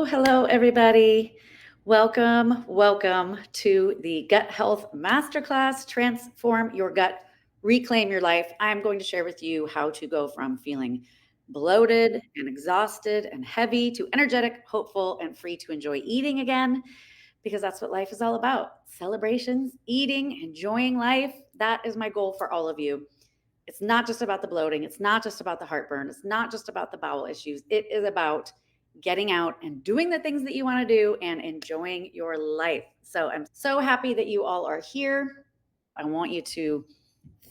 Hello, everybody. Welcome to the Gut Health Masterclass. Transform your gut, reclaim your life. I'm going to share with you how to go from feeling bloated and exhausted and heavy to energetic, hopeful, and free to enjoy eating again, because that's what life is all about. Celebrations, eating, enjoying life. That is my goal for all of you. It's not just about the bloating. It's not just about the heartburn. It's not just about the bowel issues. It is about getting out and doing the things that you want to do and enjoying your life. So I'm so happy that you all are here. I want you to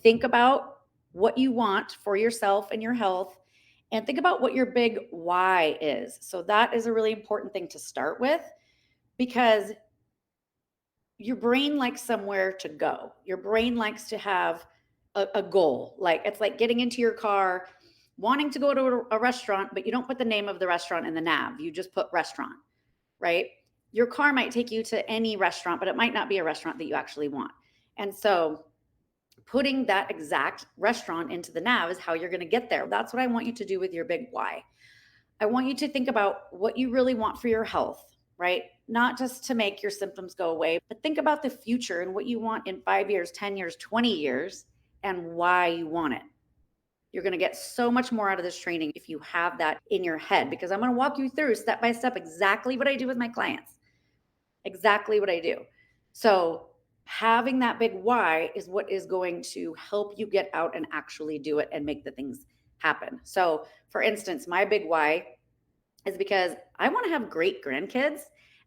think about what you want for yourself and your health, and think about what your big why is. So that is a really important thing to start with, because your brain likes somewhere to go. Your brain likes to have a goal. Like, it's like getting into your car, wanting to go to a restaurant, but you don't put the name of the restaurant in the nav. You just put restaurant, right? Your car might take you to any restaurant, but it might not be a restaurant that you actually want. And so putting that exact restaurant into the nav is how you're going to get there. That's what I want you to do with your big why. I want you to think about what you really want for your health, right? Not just to make your symptoms go away, but think about the future and what you want in 5 years, 10 years, 20 years, and why you want it. You're going to get so much more out of this training if you have that in your head, because I'm going to walk you through step by step exactly what I do with my clients, exactly what I do. So having that big why is what is going to help you get out and actually do it and make the things happen. So for instance, my big why is because I want to have great grandkids,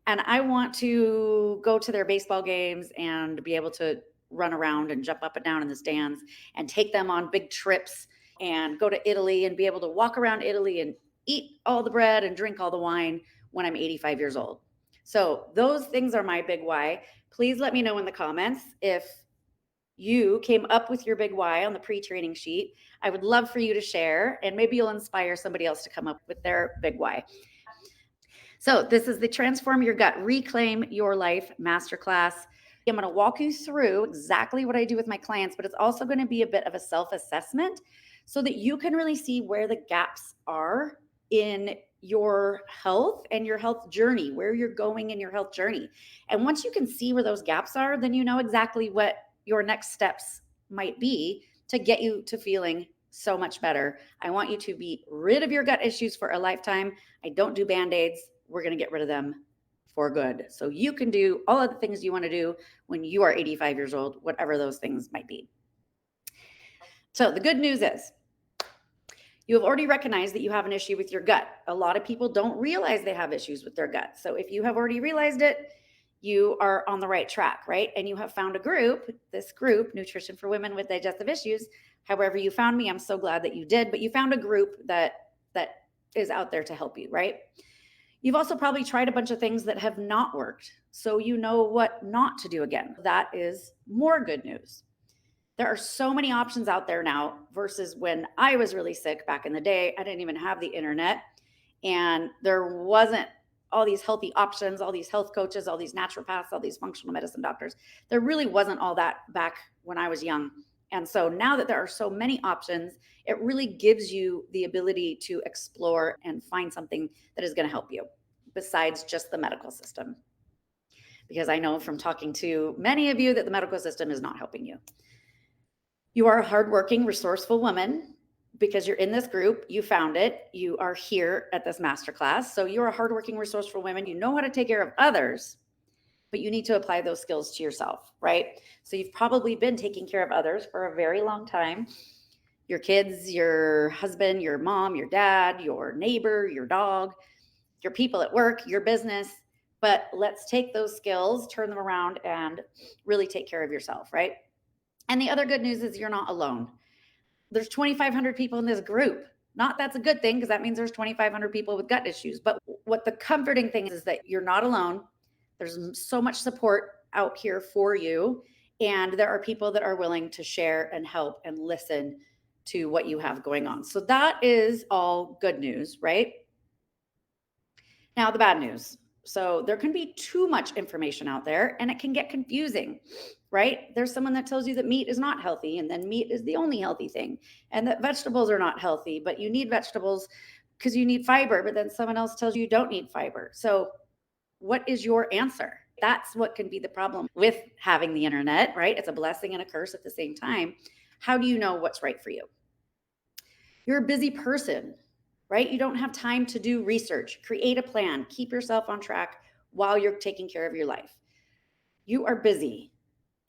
and I want to go to their baseball games and be able to run around and jump up and down in the stands and take them on big trips and go to Italy and be able to walk around Italy and eat all the bread and drink all the wine when I'm 85 years old. So those things are my big why. Please let me know in the comments if you came up with your big why on the pre-training sheet. I would love for you to share, and maybe you'll inspire somebody else to come up with their big why. So this is the Transform Your Gut, Reclaim Your Life Masterclass. I'm going to walk you through exactly what I do with my clients, but it's also going to be a bit of a self-assessment so that you can really see where the gaps are in your health and your health journey, where you're going in your health journey. And once you can see where those gaps are, then you know exactly what your next steps might be to get you to feeling so much better. I want you to be rid of your gut issues for a lifetime. I don't do Band-Aids. We're going to get rid of them for good. So you can do all of the things you want to do when you are 85 years old, whatever those things might be. So the good news is you have already recognized that you have an issue with your gut. A lot of people don't realize they have issues with their gut. So if you have already realized it, you are on the right track, right? And you have found a group, this group, Nutrition for Women with Digestive Issues. However you found me, I'm so glad that you did, but you found a group that is out there to help you, right? You've also probably tried a bunch of things that have not worked, so you know what not to do again. That is more good news. There are so many options out there now versus when I was really sick back in the day. I didn't even have the internet, and there wasn't all these healthy options, all these health coaches, all these naturopaths, all these functional medicine doctors. There really wasn't all that back when I was young. And so now that there are so many options, it really gives you the ability to explore and find something that is going to help you besides just the medical system. Because I know from talking to many of you that the medical system is not helping you. You are a hardworking, resourceful woman because you're in this group, you found it, you are here at this masterclass. So you're a hardworking, resourceful woman. You know how to take care of others, but you need to apply those skills to yourself, right? So you've probably been taking care of others for a very long time. Your kids, your husband, your mom, your dad, your neighbor, your dog, your people at work, your business. But let's take those skills, turn them around, and really take care of yourself, right? And the other good news is you're not alone. There's 2,500 people in this group. Not that's a good thing, because that means there's 2,500 people with gut issues. But what the comforting thing is that you're not alone. There's so much support out here for you. And there are people that are willing to share and help and listen to what you have going on. So that is all good news, right? Now, the bad news. So there can be too much information out there and it can get confusing, right? There's someone that tells you that meat is not healthy, and then meat is the only healthy thing, and that vegetables are not healthy, but you need vegetables because you need fiber, but then someone else tells you don't need fiber. So what is your answer? That's what can be the problem with having the internet, right? It's a blessing and a curse at the same time. How do you know what's right for you? You're a busy person, right? You don't have time to do research. Create a plan, keep yourself on track while you're taking care of your life. You are busy.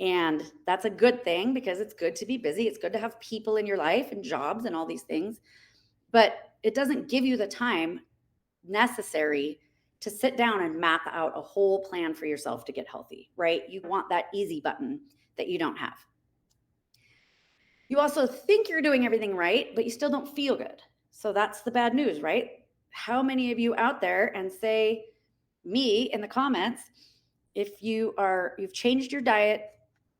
And that's a good thing because it's good to be busy. It's good to have people in your life and jobs and all these things. But it doesn't give you the time necessary to sit down and map out a whole plan for yourself to get healthy, right? You want that easy button that you don't have. You also think you're doing everything right, but you still don't feel good. So that's the bad news, right? How many of you out there, and say me in the comments, if you've changed your diet,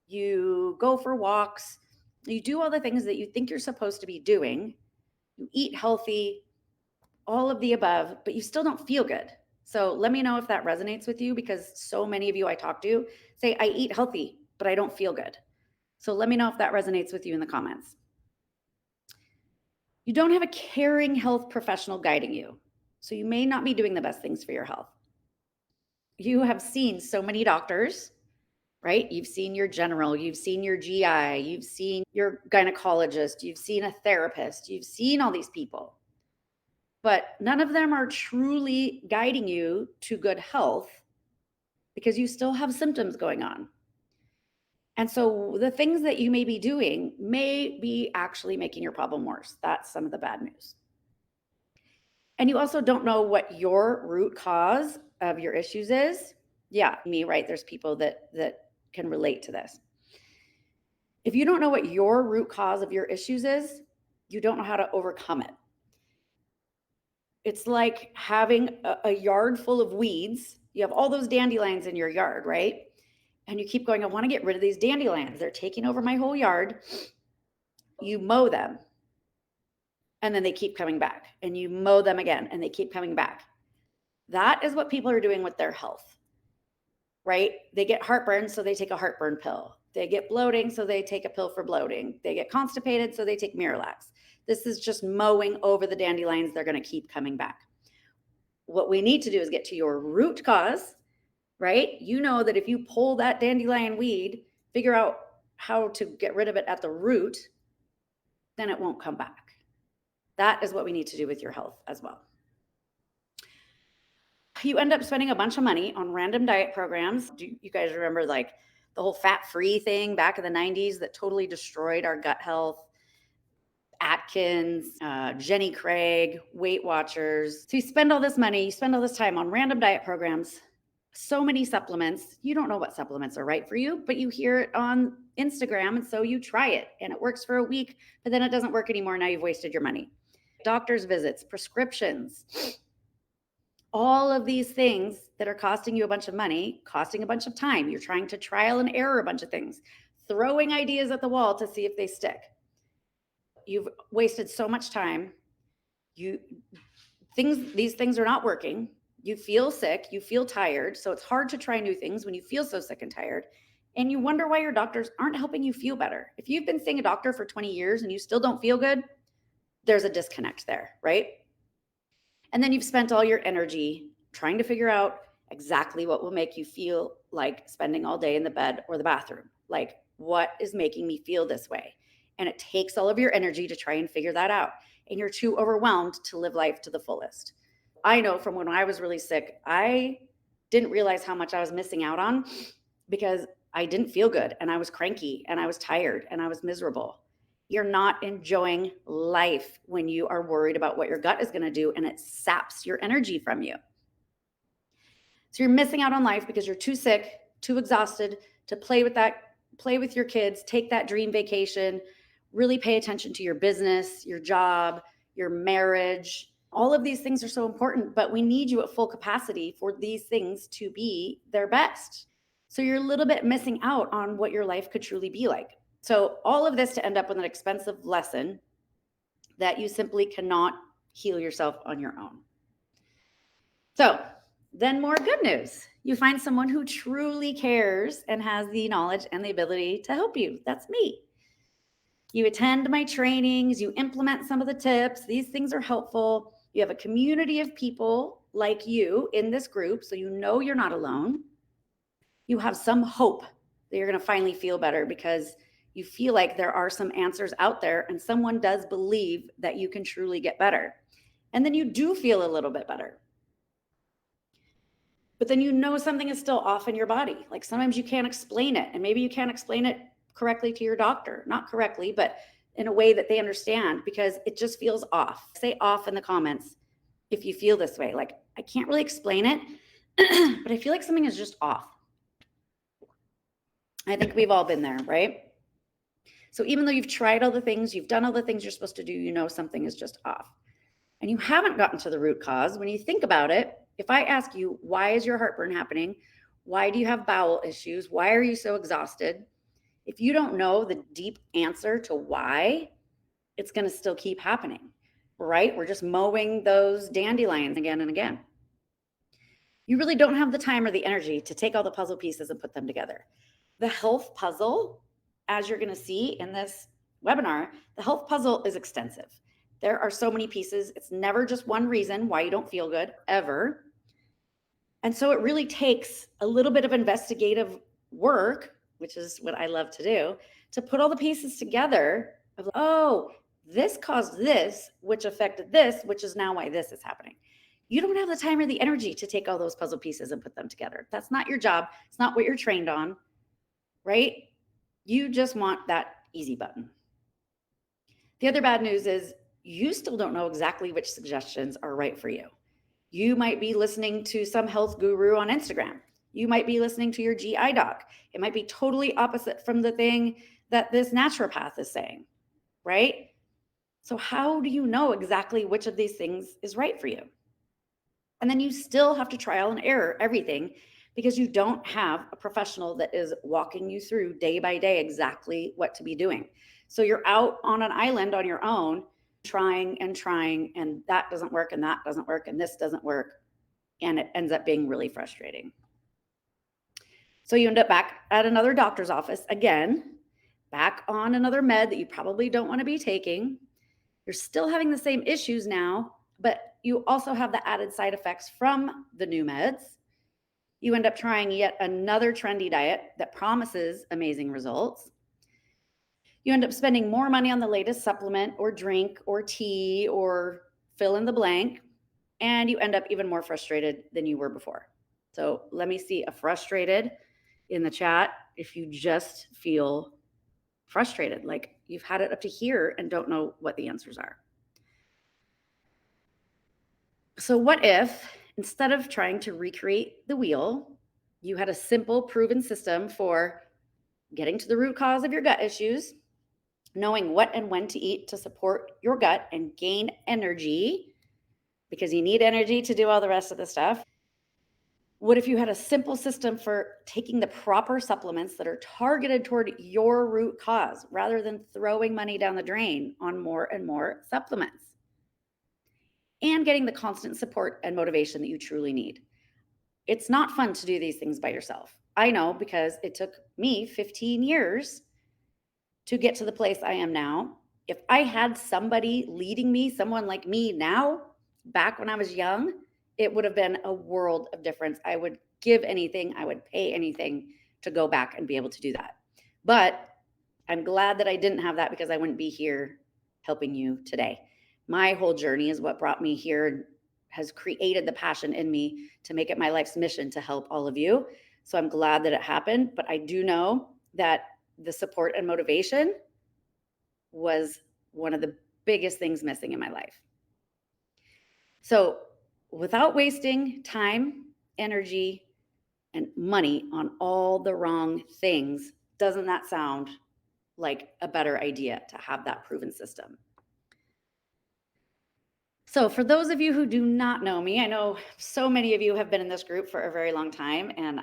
you go for walks, you do all the things that you think you're supposed to be doing, you eat healthy, all of the above, but you still don't feel good. So let me know if that resonates with you, because so many of you I talk to say, I eat healthy, but I don't feel good. So let me know if that resonates with you in the comments. You don't have a caring health professional guiding you. So you may not be doing the best things for your health. You have seen so many doctors, right? You've seen your general, you've seen your GI, you've seen your gynecologist, you've seen a therapist, you've seen all these people. But none of them are truly guiding you to good health because you still have symptoms going on. And so the things that you may be doing may be actually making your problem worse. That's some of the bad news. And you also don't know what your root cause of your issues is. Yeah, me, right? There's people that can relate to this. If you don't know what your root cause of your issues is, you don't know how to overcome it. It's like having a yard full of weeds. You have all those dandelions in your yard, right? And you keep going, I want to get rid of these dandelions. They're taking over my whole yard. You mow them, and then they keep coming back. And you mow them again, and they keep coming back. That is what people are doing with their health, right? They get heartburn, so they take a heartburn pill. They get bloating, so they take a pill for bloating. They get constipated, so they take Miralax. This is just mowing over the dandelions. They're going to keep coming back. What we need to do is get to your root cause, right? You know that if you pull that dandelion weed, figure out how to get rid of it at the root, then it won't come back. That is what we need to do with your health as well. You end up spending a bunch of money on random diet programs. Do you guys remember like the whole fat-free thing back in the 90s that totally destroyed our gut health? Atkins, Jenny Craig, Weight Watchers. So you spend all this money, you spend all this time on random diet programs, so many supplements. You don't know what supplements are right for you, but you hear it on Instagram, and so you try it, and it works for a week, but then it doesn't work anymore. Now you've wasted your money. Doctor's visits, prescriptions, all of these things that are costing you a bunch of money, costing a bunch of time. You're trying to trial and error a bunch of things, throwing ideas at the wall to see if they stick. You've wasted so much time. These things are not working. You feel sick, you feel tired. So it's hard to try new things when you feel so sick and tired. And you wonder why your doctors aren't helping you feel better. If you've been seeing a doctor for 20 years and you still don't feel good, there's a disconnect there, right? And then you've spent all your energy trying to figure out exactly what will make you feel like spending all day in the bed or the bathroom. Like, what is making me feel this way? And it takes all of your energy to try and figure that out. And you're too overwhelmed to live life to the fullest. I know from when I was really sick, I didn't realize how much I was missing out on because I didn't feel good, and I was cranky, and I was tired, and I was miserable. You're not enjoying life when you are worried about what your gut is going to do, and it saps your energy from you. So you're missing out on life because you're too sick, too exhausted to play with your kids, take that dream vacation, really pay attention to your business, your job, your marriage. All of these things are so important, but we need you at full capacity for these things to be their best. So you're a little bit missing out on what your life could truly be like. So all of this to end up with an expensive lesson that you simply cannot heal yourself on your own. So then more good news. You find someone who truly cares and has the knowledge and the ability to help you. That's me. You attend my trainings, you implement some of the tips. These things are helpful. You have a community of people like you in this group, so you know you're not alone. You have some hope that you're going to finally feel better because you feel like there are some answers out there and someone does believe that you can truly get better. And then you do feel a little bit better. But then you know something is still off in your body. Like sometimes you can't explain it, and maybe you can't explain it correctly to your doctor. Not correctly, but in a way that they understand because it just feels off. Say off in the comments if you feel this way. Like, I can't really explain it, but I feel like something is just off. I think we've all been there, right? So even though you've tried all the things, you've done all the things you're supposed to do, you know something is just off. And you haven't gotten to the root cause. When you think about it, if I ask you, why is your heartburn happening? Why do you have bowel issues? Why are you so exhausted? If you don't know the deep answer to why, it's going to still keep happening, right? We're just mowing those dandelions again and again. You really don't have the time or the energy to take all the puzzle pieces and put them together. The health puzzle, as you're going to see in this webinar, the health puzzle is extensive. There are so many pieces. It's never just one reason why you don't feel good, ever. And so it really takes a little bit of investigative work, which is what I love to do, to put all the pieces together of, oh, this caused this, which affected this, which is now why this is happening. You don't have the time or the energy to take all those puzzle pieces and put them together. That's not your job. It's not what you're trained on, right? You just want that easy button. The other bad news is you still don't know exactly which suggestions are right for you. You might be listening to some health guru on Instagram. You might be listening to your GI doc. It might be totally opposite from the thing that this naturopath is saying, right? So how do you know exactly which of these things is right for you? And then you still have to trial and error everything because you don't have a professional that is walking you through day by day exactly what to be doing. So you're out on an island on your own, trying, and that doesn't work, and that doesn't work, and this doesn't work. And it ends up being really frustrating. So you end up back at another doctor's office again, back on another med that you probably don't want to be taking. You're still having the same issues now, but you also have the added side effects from the new meds. You end up trying yet another trendy diet that promises amazing results. You end up spending more money on the latest supplement or drink or tea or fill in the blank, and you end up even more frustrated than you were before. So let me see a frustrated in the chat if you just feel frustrated, like you've had it up to here and don't know what the answers are. So what if instead of trying to recreate the wheel, you had a simple proven system for getting to the root cause of your gut issues, knowing what and when to eat to support your gut and gain energy, because you need energy to do all the rest of the stuff. What if you had a simple system for taking the proper supplements that are targeted toward your root cause rather than throwing money down the drain on more and more supplements? And getting the constant support and motivation that you truly need. It's not fun to do these things by yourself. I know, because it took me 15 years to get to the place I am now. If I had somebody leading me, someone like me now, back when I was young, it would have been a world of difference. I would give anything, I would pay anything to go back and be able to do that. But I'm glad that I didn't have that, because I wouldn't be here helping you today. My whole journey is what brought me here and has created the passion in me to make it my life's mission to help all of you. So I'm glad that it happened, but I do know that the support and motivation was one of the biggest things missing in my life. So without wasting time, energy, and money on all the wrong things, doesn't that sound like a better idea to have that proven system? So for those of you who do not know me, I know so many of you have been in this group for a very long time, and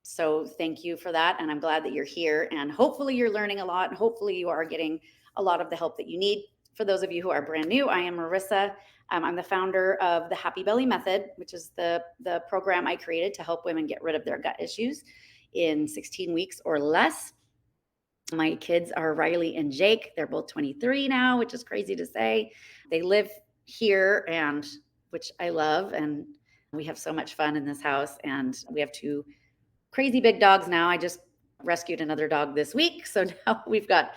so thank you for that. And I'm glad that you're here, and hopefully you're learning a lot, and hopefully you are getting a lot of the help that you need. For those of you who are brand new, I am Marissa. I'm the founder of the Happy Belly Method, which is the program I created to help women get rid of their gut issues in 16 weeks or less. My kids are Riley and Jake. They're both 23 now, which is crazy to say. They live here, and which I love. And we have so much fun in this house. And we have two crazy big dogs now. I just rescued another dog this week. So now we've got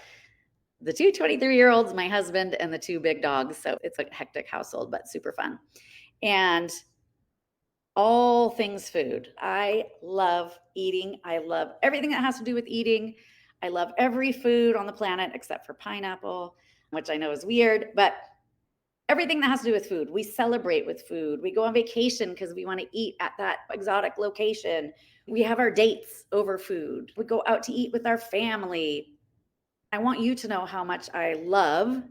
the two 23-year-olds, my husband, and the two big dogs. So it's a hectic household, but super fun. And all things food. I love eating. I love everything that has to do with eating. I love every food on the planet except for pineapple, which I know is weird, but everything that has to do with food. We celebrate with food. We go on vacation because we want to eat at that exotic location. We have our dates over food. We go out to eat with our family. I want you to know how much I love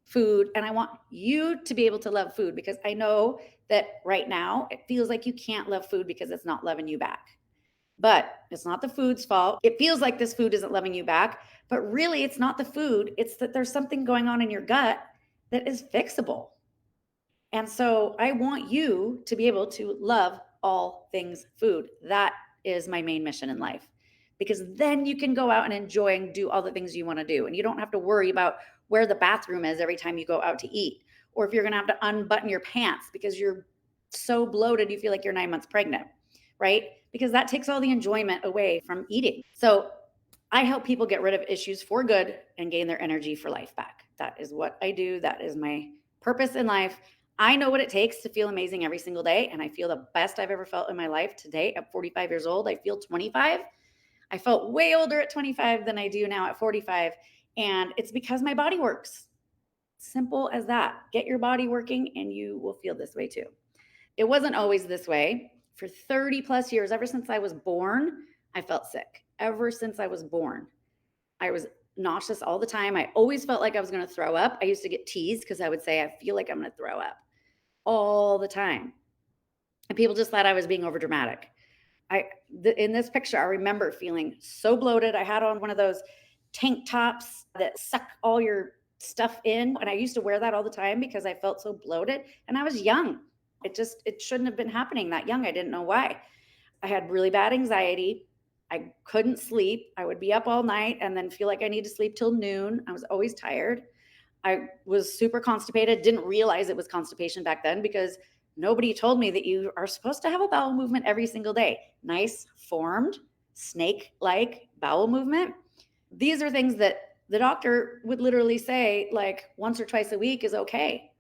food, and I want you to be able to love food, because I know that right now it feels like you can't love food because it's not loving you back. But it's not the food's fault. It feels like this food isn't loving you back, but really it's not the food. It's that there's something going on in your gut that is fixable. And so I want you to be able to love all things food. That is my main mission in life, because then you can go out and enjoy and do all the things you want to do. And you don't have to worry about where the bathroom is every time you go out to eat, or if you're going to have to unbutton your pants because you're so bloated you feel like you're 9 months pregnant, right? Because that takes all the enjoyment away from eating. So I help people get rid of issues for good and gain their energy for life back. That is what I do. That is my purpose in life. I know what it takes to feel amazing every single day, and I feel the best I've ever felt in my life today at 45 years old. I feel 25. I felt way older at 25 than I do now at 45, and it's because my body works. Simple as that. Get your body working and you will feel this way too. It wasn't always this way. For 30 plus years, ever since I was born, I felt sick. Ever since I was born, I was nauseous all the time. I always felt like I was going to throw up. I used to get teased because I would say, I feel like I'm going to throw up all the time. And people just thought I was being overdramatic. In this picture, I remember feeling so bloated. I had on one of those tank tops that suck all your stuff in. And I used to wear that all the time because I felt so bloated. And I was young. It shouldn't have been happening that young. I didn't know why. I had really bad anxiety. I couldn't sleep. I would be up all night and then feel like I need to sleep till noon. I was always tired. I was super constipated. Didn't realize it was constipation back then because nobody told me that you are supposed to have a bowel movement every single day. Nice, formed, snake-like bowel movement. These are things that the doctor would literally say, like, once or twice a week is okay.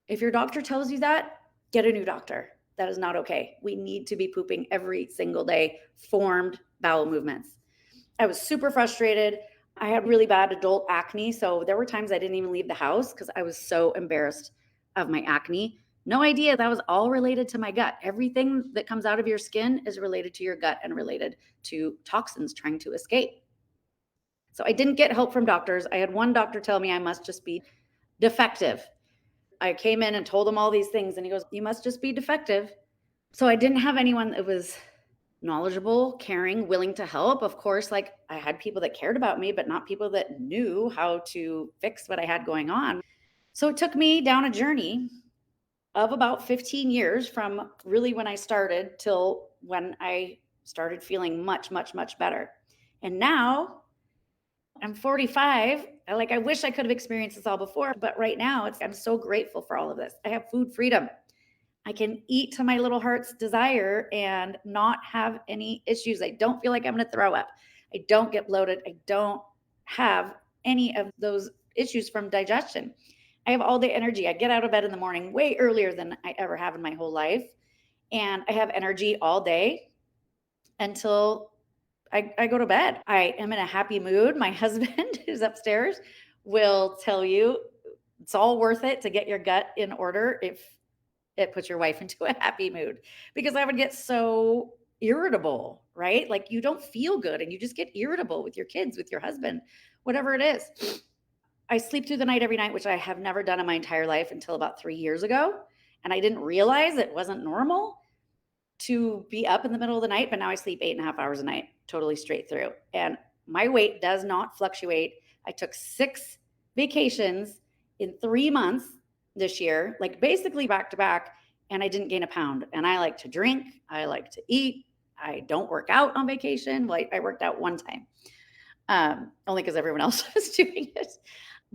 If your doctor tells you that, get a new doctor. That is not okay. We need to be pooping every single day, formed bowel movements. I was super frustrated. I had really bad adult acne. So there were times I didn't even leave the house because I was so embarrassed of my acne. No idea that was all related to my gut. Everything that comes out of your skin is related to your gut and related to toxins trying to escape. So I didn't get help from doctors. I had one doctor tell me I must just be defective. I came in and told him all these things, and he goes, "You must just be defective." So I didn't have anyone that was knowledgeable, caring, willing to help. Of course, like, I had people that cared about me, but not people that knew how to fix what I had going on. So it took me down a journey of about 15 years from really when I started till when I started feeling much, much, much better. And now I'm 45. I wish I could have experienced this all before, but right now I'm so grateful for all of this. I have food freedom. I can eat to my little heart's desire and not have any issues. I don't feel like I'm going to throw up. I don't get bloated. I don't have any of those issues from digestion. I have all day energy. I get out of bed in the morning way earlier than I ever have in my whole life. And I have energy all day until I go to bed. I am in a happy mood. My husband, who's upstairs, will tell you it's all worth it to get your gut in order if it puts your wife into a happy mood, because I would get so irritable, right? Like, you don't feel good and you just get irritable with your kids, with your husband, whatever it is. I sleep through the night every night, which I have never done in my entire life until about 3 years ago. And I didn't realize it wasn't normal to be up in the middle of the night, but now I sleep 8.5 hours a night, totally straight through. And my weight does not fluctuate. I took 6 vacations in 3 months this year, like basically back to back, and I didn't gain a pound. And I like to drink, I like to eat. I don't work out on vacation. Like, I worked out one time, only because everyone else was doing it.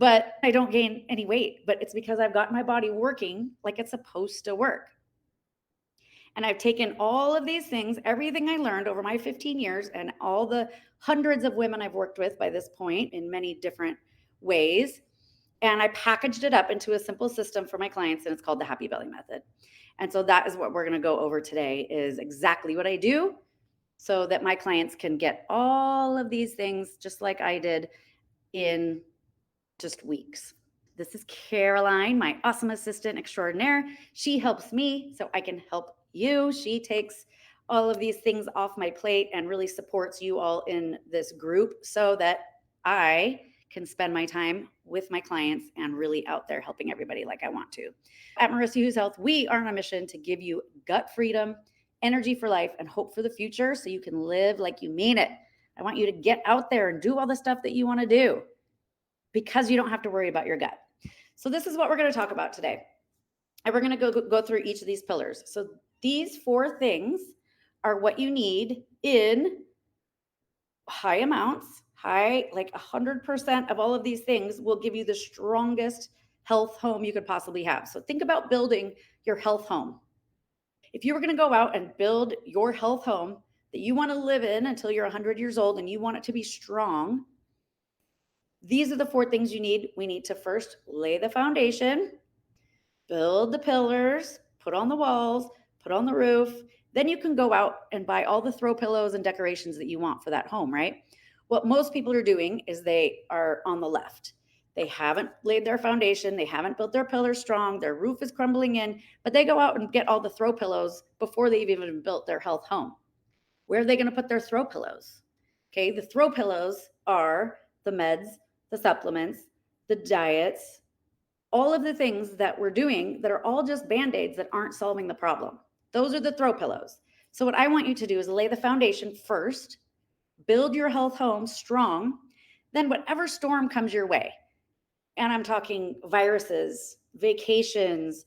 but I don't gain any weight. But it's because I've got my body working like it's supposed to work. And I've taken all of these things, everything I learned over my 15 years, and all the hundreds of women I've worked with by this point in many different ways. And I packaged it up into a simple system for my clients, and it's called the Happy Belly Method. And so that is what we're going to go over today, is exactly what I do so that my clients can get all of these things just like I did in just weeks. This is Caroline, my awesome assistant extraordinaire. She helps me so I can help you. She takes all of these things off my plate and really supports you all in this group so that I can spend my time with my clients and really out there helping everybody like I want to. At Marissa Hughes Health, we are on a mission to give you gut freedom, energy for life, and hope for the future so you can live like you mean it. I want you to get out there and do all the stuff that you want to do because you don't have to worry about your gut. So this is what we're going to talk about today. And we're going to go through each of these pillars. So these 4 things are what you need in high amounts, like 100% of all of these things will give you the strongest health home you could possibly have. So think about building your health home. If you were going to go out and build your health home that you want to live in until you're 100 years old and you want it to be strong, these are the 4 things you need. We need to first lay the foundation, build the pillars, put on the walls, put on the roof. Then you can go out and buy all the throw pillows and decorations that you want for that home, right? What most people are doing is they are on the left. They haven't laid their foundation. They haven't built their pillars strong. Their roof is crumbling in, but they go out and get all the throw pillows before they've even built their health home. Where are they going to put their throw pillows? Okay, the throw pillows are the meds, the supplements, the diets, all of the things that we're doing that are all just Band-Aids that aren't solving the problem. Those are the throw pillows. So what I want you to do is lay the foundation first, build your health home strong, then whatever storm comes your way, and I'm talking viruses, vacations,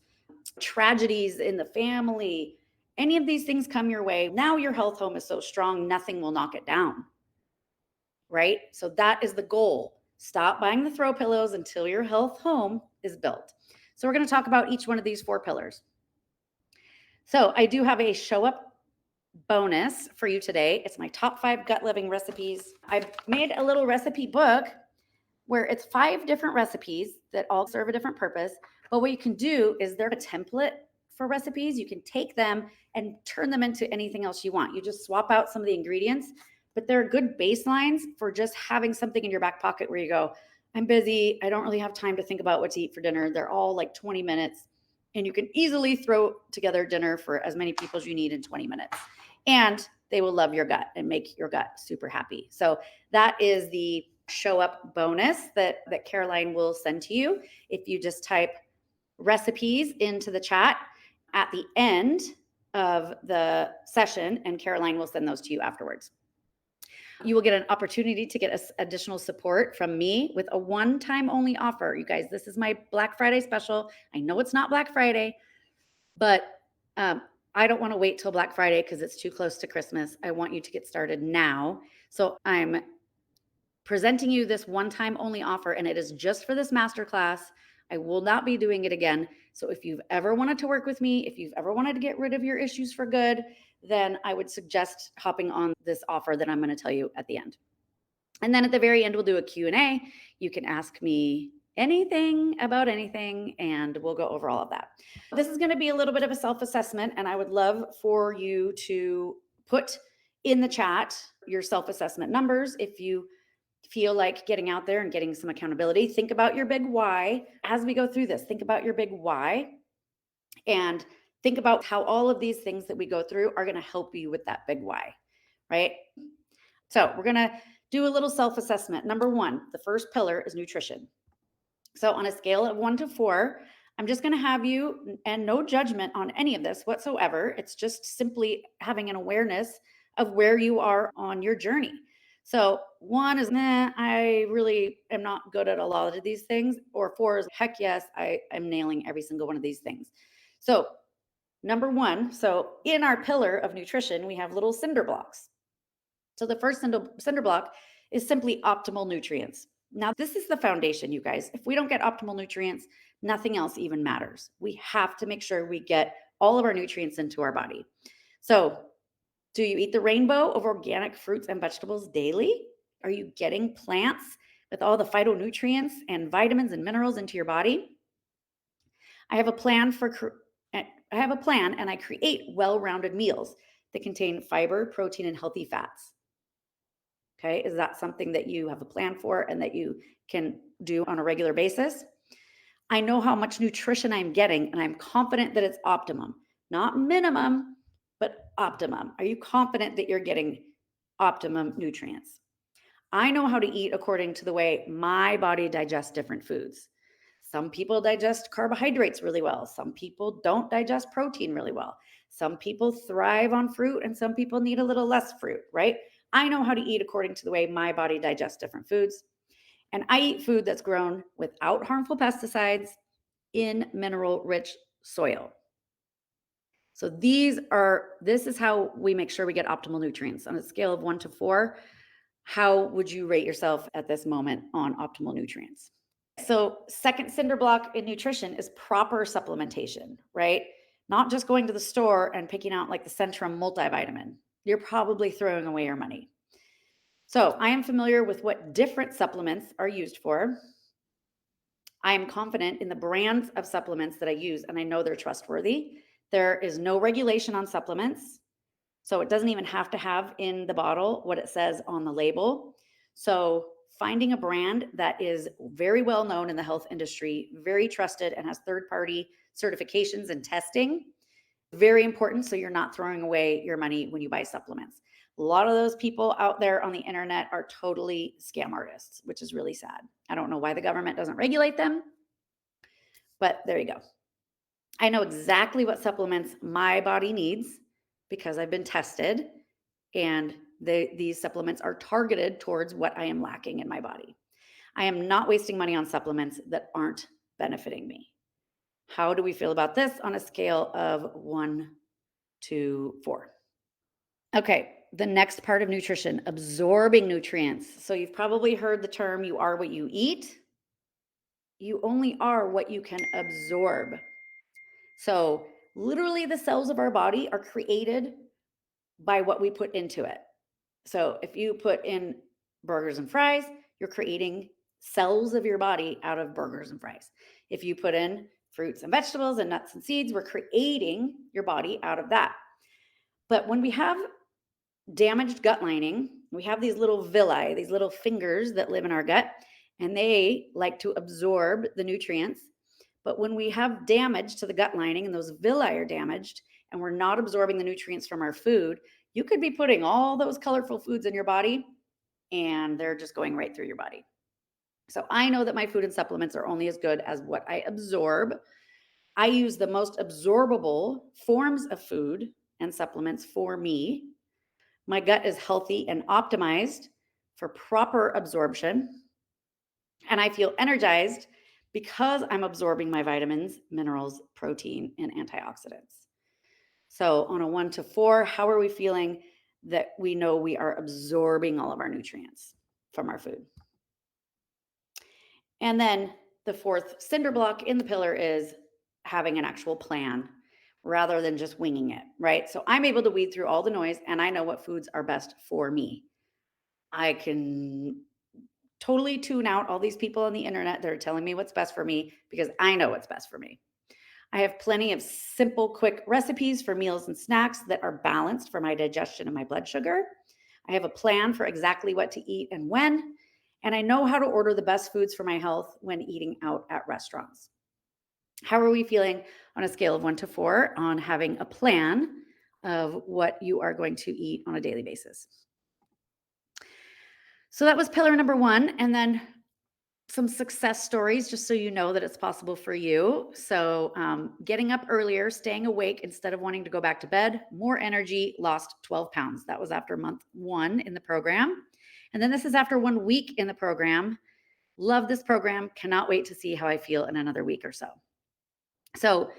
tragedies in the family, any of these things come your way, now your health home is so strong, nothing will knock it down, right? So that is the goal. Stop buying the throw pillows until your health home is built. So we're going to talk about each one of these 4 pillars. So I do have a show up bonus for you today. It's my top 5 gut living recipes. I've made a little recipe book where it's 5 different recipes that all serve a different purpose. But what you can do is they're a template for recipes. You can take them and turn them into anything else you want. You just swap out some of the ingredients, but they're good baselines for just having something in your back pocket where you go, I'm busy. I don't really have time to think about what to eat for dinner. They're all like 20 minutes. And you can easily throw together dinner for as many people as you need in 20 minutes. And they will love your gut and make your gut super happy. So that is the show up bonus that Caroline will send to you if you just type recipes into the chat at the end of the session, and Caroline will send those to you afterwards. You will get an opportunity to get additional support from me with a one-time only offer. You guys, this is my Black Friday special. I know it's not Black Friday, but I don't want to wait till Black Friday because it's too close to Christmas. I want you to get started now. So I'm presenting you this one-time only offer, and it is just for this masterclass. I will not be doing it again. So if you've ever wanted to work with me, if you've ever wanted to get rid of your issues for good, then I would suggest hopping on this offer that I'm going to tell you at the end. And then at the very end, we'll do a Q&A. You can ask me anything about anything, and we'll go over all of that. This is going to be a little bit of a self-assessment, and I would love for you to put in the chat your self-assessment numbers. If you feel like getting out there and getting some accountability, think about your big why. As we go through this, think about your big why and think about how all of these things that we go through are going to help you with that big why, right? So we're going to do a little self-assessment. Number 1, the first pillar is nutrition. So on a scale of 1 to 4, I'm just going to have you, and no judgment on any of this whatsoever. It's just simply having an awareness of where you are on your journey. So 1 is, I really am not good at a lot of these things. Or 4 is, heck yes, I am nailing every single one of these things. So number 1, so in our pillar of nutrition, we have little cinder blocks. So the first cinder block is simply optimal nutrients. Now, this is the foundation, you guys. If we don't get optimal nutrients, nothing else even matters. We have to make sure we get all of our nutrients into our body. So, do you eat the rainbow of organic fruits and vegetables daily? Are you getting plants with all the phytonutrients and vitamins and minerals into your body? I have a plan I have a plan and I create well-rounded meals that contain fiber, protein and healthy fats. Okay? Is that something that you have a plan for and that you can do on a regular basis? I know how much nutrition I'm getting and I'm confident that it's optimum, not minimum, but optimum. Are you confident that you're getting optimum nutrients? I know how to eat according to the way my body digests different foods. Some people digest carbohydrates really well. Some people don't digest protein really well. Some people thrive on fruit and some people need a little less fruit, right? I know how to eat according to the way my body digests different foods. And I eat food that's grown without harmful pesticides in mineral rich soil. So this is how we make sure we get optimal nutrients on a scale of 1 to 4. How would you rate yourself at this moment on optimal nutrients? So, second cinder block in nutrition is proper supplementation, right? Not just going to the store and picking out like the Centrum multivitamin. You're probably throwing away your money. So, I am familiar with what different supplements are used for. I am confident in the brands of supplements that I use, and I know they're trustworthy. There is no regulation on supplements. So it doesn't even have to have in the bottle what it says on the label. So finding a brand that is very well known in the health industry, very trusted, and has third party certifications and testing, very important. So you're not throwing away your money when you buy supplements. A lot of those people out there on the internet are totally scam artists, which is really sad. I don't know why the government doesn't regulate them, but there you go. I know exactly what supplements my body needs because I've been tested, and these supplements are targeted towards what I am lacking in my body. I am not wasting money on supplements that aren't benefiting me. How do we feel about this on a scale of 1 to 4? Okay, the next part of nutrition, absorbing nutrients. So you've probably heard the term you are what you eat. You only are what you can absorb. So, literally, the cells of our body are created by what we put into it. So, if you put in burgers and fries, you're creating cells of your body out of burgers and fries. If you put in fruits and vegetables and nuts and seeds, we're creating your body out of that. But when we have damaged gut lining, we have these little villi, these little fingers that live in our gut, and they like to absorb the nutrients. But when we have damage to the gut lining and those villi are damaged and we're not absorbing the nutrients from our food, you could be putting all those colorful foods in your body and they're just going right through your body. So I know that my food and supplements are only as good as what I absorb. I use the most absorbable forms of food and supplements for me. My gut is healthy and optimized for proper absorption. And I feel energized because I'm absorbing my vitamins, minerals, protein, and antioxidants. So, on a 1 to 4, how are we feeling that we know we are absorbing all of our nutrients from our food? And then the fourth cinder block in the pillar is having an actual plan rather than just winging it, right? So, I'm able to weed through all the noise and I know what foods are best for me. I can totally tune out all these people on the internet that are telling me what's best for me because I know what's best for me. I have plenty of simple, quick recipes for meals and snacks that are balanced for my digestion and my blood sugar. I have a plan for exactly what to eat and when, and I know how to order the best foods for my health when eating out at restaurants. How are we feeling on a scale of 1 to 4 on having a plan of what you are going to eat on a daily basis? So that was pillar number 1. And then some success stories, just so you know that it's possible for you. So, getting up earlier, staying awake instead of wanting to go back to bed, more energy, lost 12 pounds. That was after month 1 in the program. And then this is after 1 week in the program. Love this program. Cannot wait to see how I feel in another week or so. So,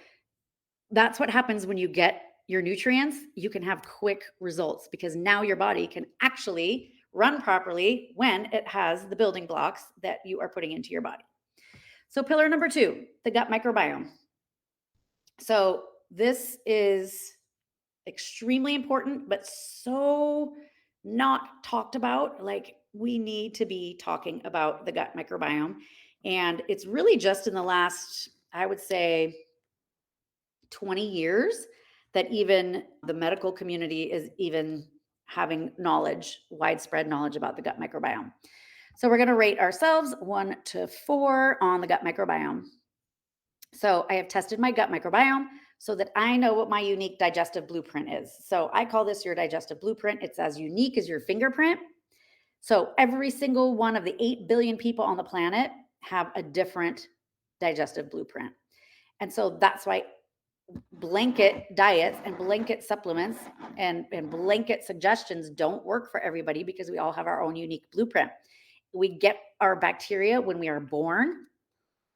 that's what happens when you get your nutrients. You can have quick results because now your body can actually run properly when it has the building blocks that you are putting into your body. So pillar number 2, the gut microbiome. So this is extremely important, but so not talked about. Like, we need to be talking about the gut microbiome. And it's really just in the last, I would say, 20 years that even the medical community is even having knowledge, widespread knowledge about the gut microbiome. So we're going to rate ourselves 1 to 4 on the gut microbiome. So I have tested my gut microbiome so that I know what my unique digestive blueprint is. So I call this your digestive blueprint. It's as unique as your fingerprint. So every single one of the 8 billion people on the planet have a different digestive blueprint. And so that's why blanket diets and blanket supplements and blanket suggestions don't work for everybody, because we all have our own unique blueprint. We get our bacteria when we are born.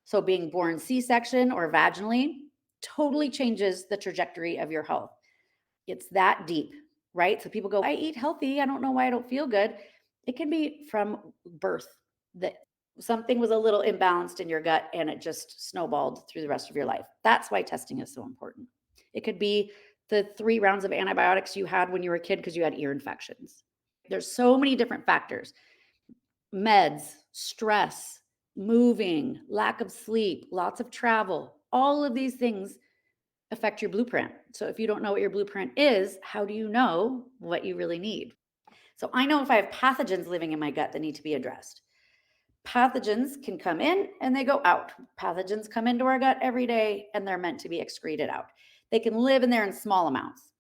So being born C-section or vaginally totally changes the trajectory of your health. It's that deep, right? So people go, I eat healthy, I don't know why I don't feel good. It can be from birth that something was a little imbalanced in your gut and it just snowballed through the rest of your life. That's why testing is so important. It could be the 3 rounds of antibiotics you had when you were a kid because you had ear infections. There's so many different factors. Meds, stress, moving, lack of sleep, lots of travel, all of these things affect your blueprint. So if you don't know what your blueprint is, how do you know what you really need? So I know if I have pathogens living in my gut that need to be addressed. Pathogens can come in and they go out. Pathogens come into our gut every day and they're meant to be excreted out. They can live in there in small amounts.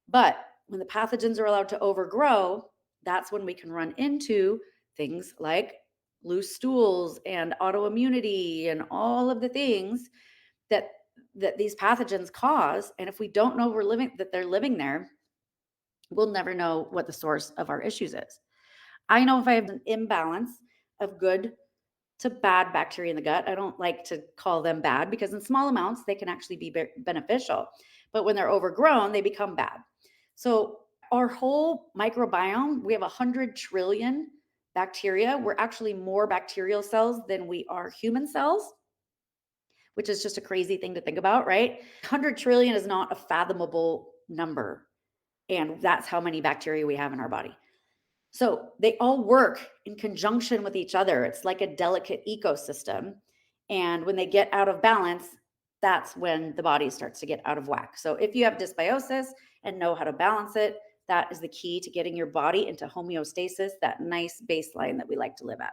But when the pathogens are allowed to overgrow, that's when we can run into things like loose stools and autoimmunity and all of the things that these pathogens cause. And if we don't know that they're living there, we'll never know what the source of our issues is. I know if I have an imbalance of good to bad bacteria in the gut. I don't like to call them bad because in small amounts, they can actually be beneficial. But when they're overgrown, they become bad. So our whole microbiome, we have 100 trillion bacteria. We're actually more bacterial cells than we are human cells, which is just a crazy thing to think about, right? 100 trillion is not a fathomable number. And that's how many bacteria we have in our body. So they all work in conjunction with each other. It's like a delicate ecosystem. And when they get out of balance, that's when the body starts to get out of whack. So if you have dysbiosis and know how to balance it, that is the key to getting your body into homeostasis, that nice baseline that we like to live at.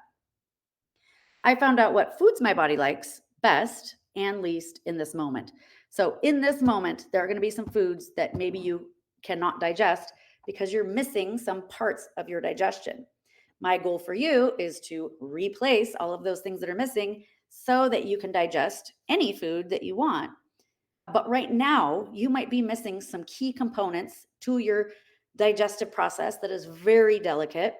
I found out what foods my body likes best and least in this moment. So in this moment, there are going to be some foods that maybe you cannot digest because you're missing some parts of your digestion. My goal for you is to replace all of those things that are missing so that you can digest any food that you want. But right now, you might be missing some key components to your digestive process that is very delicate.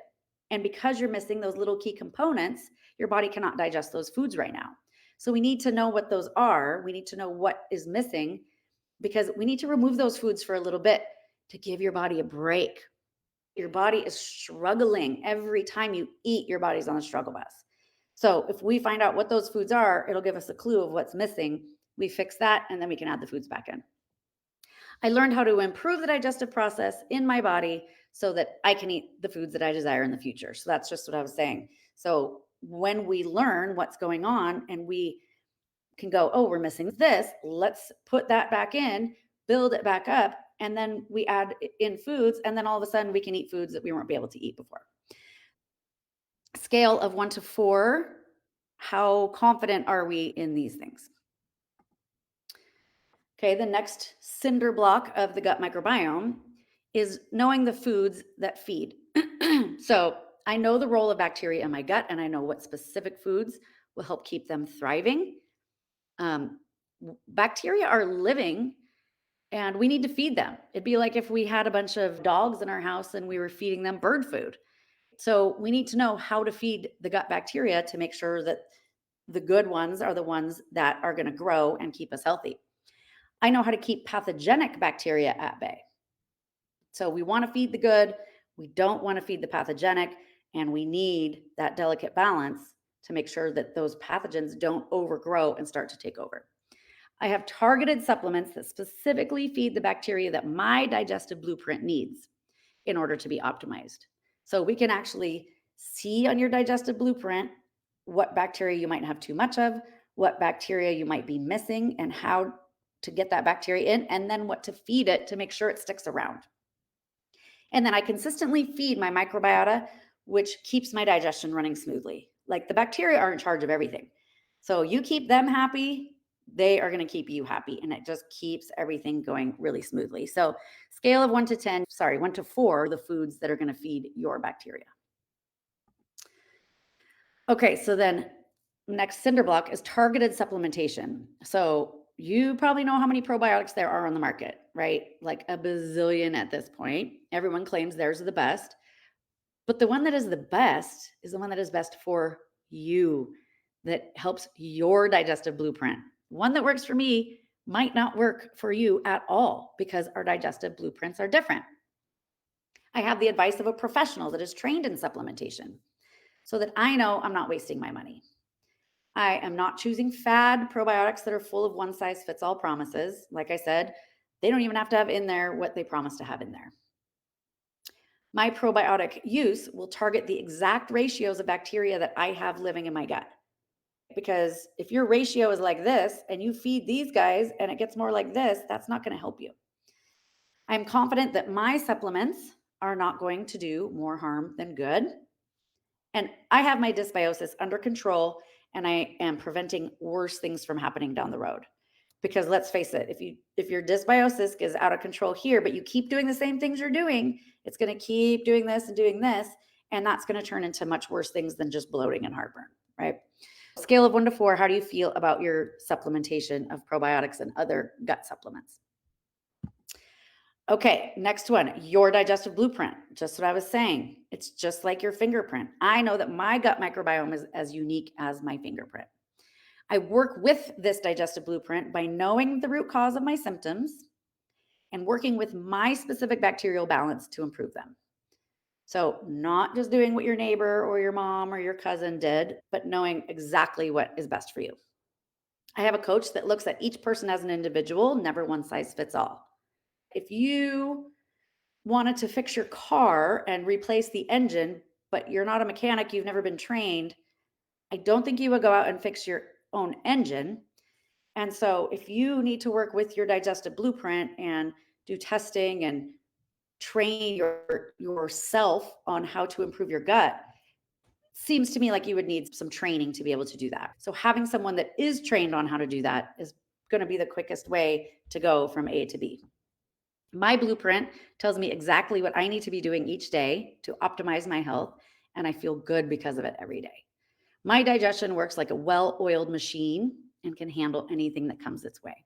And because you're missing those little key components, your body cannot digest those foods right now. So we need to know what those are. We need to know what is missing because we need to remove those foods for a little bit to give your body a break. Your body is struggling. Every time you eat, your body's on a struggle bus. So if we find out what those foods are, it'll give us a clue of what's missing. We fix that, and then we can add the foods back in. I learned how to improve the digestive process in my body so that I can eat the foods that I desire in the future. So that's just what I was saying. So when we learn what's going on and we can go, oh, we're missing this, let's put that back in, build it back up, and then we add in foods, and then all of a sudden we can eat foods that we weren't able to eat before. Scale of 1 to 4, how confident are we in these things? Okay, the next cinder block of the gut microbiome is knowing the foods that feed. So I know the role of bacteria in my gut, and I know what specific foods will help keep them thriving. Bacteria are living and we need to feed them. It'd be like if we had a bunch of dogs in our house and we were feeding them bird food. So we need to know how to feed the gut bacteria to make sure that the good ones are the ones that are going to grow and keep us healthy. I know how to keep pathogenic bacteria at bay. So we want to feed the good. We don't want to feed the pathogenic, and we need that delicate balance to make sure that those pathogens don't overgrow and start to take over. I have targeted supplements that specifically feed the bacteria that my digestive blueprint needs in order to be optimized. So we can actually see on your digestive blueprint what bacteria you might have too much of, what bacteria you might be missing, and how to get that bacteria in, and then what to feed it to make sure it sticks around. And then I consistently feed my microbiota, which keeps my digestion running smoothly. Like the bacteria are in charge of everything. So you keep them happy, they are going to keep you happy. And it just keeps everything going really smoothly. So, scale of 1 to 4, the foods that are going to feed your bacteria. Okay, so then next cinder block is targeted supplementation. So you probably know how many probiotics there are on the market, right? Like a bazillion at this point. Everyone claims theirs are the best. But the one that is the best is the one that is best for you, that helps your digestive blueprint. One that works for me might not work for you at all because our digestive blueprints are different. I have the advice of a professional that is trained in supplementation so that I know I'm not wasting my money. I am not choosing fad probiotics that are full of one size fits all promises. Like I said, they don't even have to have in there what they promise to have in there. My probiotic use will target the exact ratios of bacteria that I have living in my gut. Because if your ratio is like this and you feed these guys and it gets more like this, that's not going to help you. I'm confident that my supplements are not going to do more harm than good. And I have my dysbiosis under control, and I am preventing worse things from happening down the road. Because let's face it, if your dysbiosis is out of control here, but you keep doing the same things you're doing, it's going to keep doing this and doing this, and that's going to turn into much worse things than just bloating and heartburn, right? Scale of 1 to 4, how do you feel about your supplementation of probiotics and other gut supplements? Okay, next one, your digestive blueprint. Just what I was saying. It's just like your fingerprint. I know that my gut microbiome is as unique as my fingerprint. I work with this digestive blueprint by knowing the root cause of my symptoms and working with my specific bacterial balance to improve them. So, not just doing what your neighbor or your mom or your cousin did, but knowing exactly what is best for you. I have a coach that looks at each person as an individual, never one size fits all. If you wanted to fix your car and replace the engine, but you're not a mechanic, you've never been trained, I don't think you would go out and fix your own engine. And so if you need to work with your digestive blueprint and do testing and train yourself on how to improve your gut, seems to me like you would need some training to be able to do that. So having someone that is trained on how to do that is going to be the quickest way to go from A to B. My blueprint tells me exactly what I need to be doing each day to optimize my health, and I feel good because of it every day. My digestion works like a well-oiled machine and can handle anything that comes its way.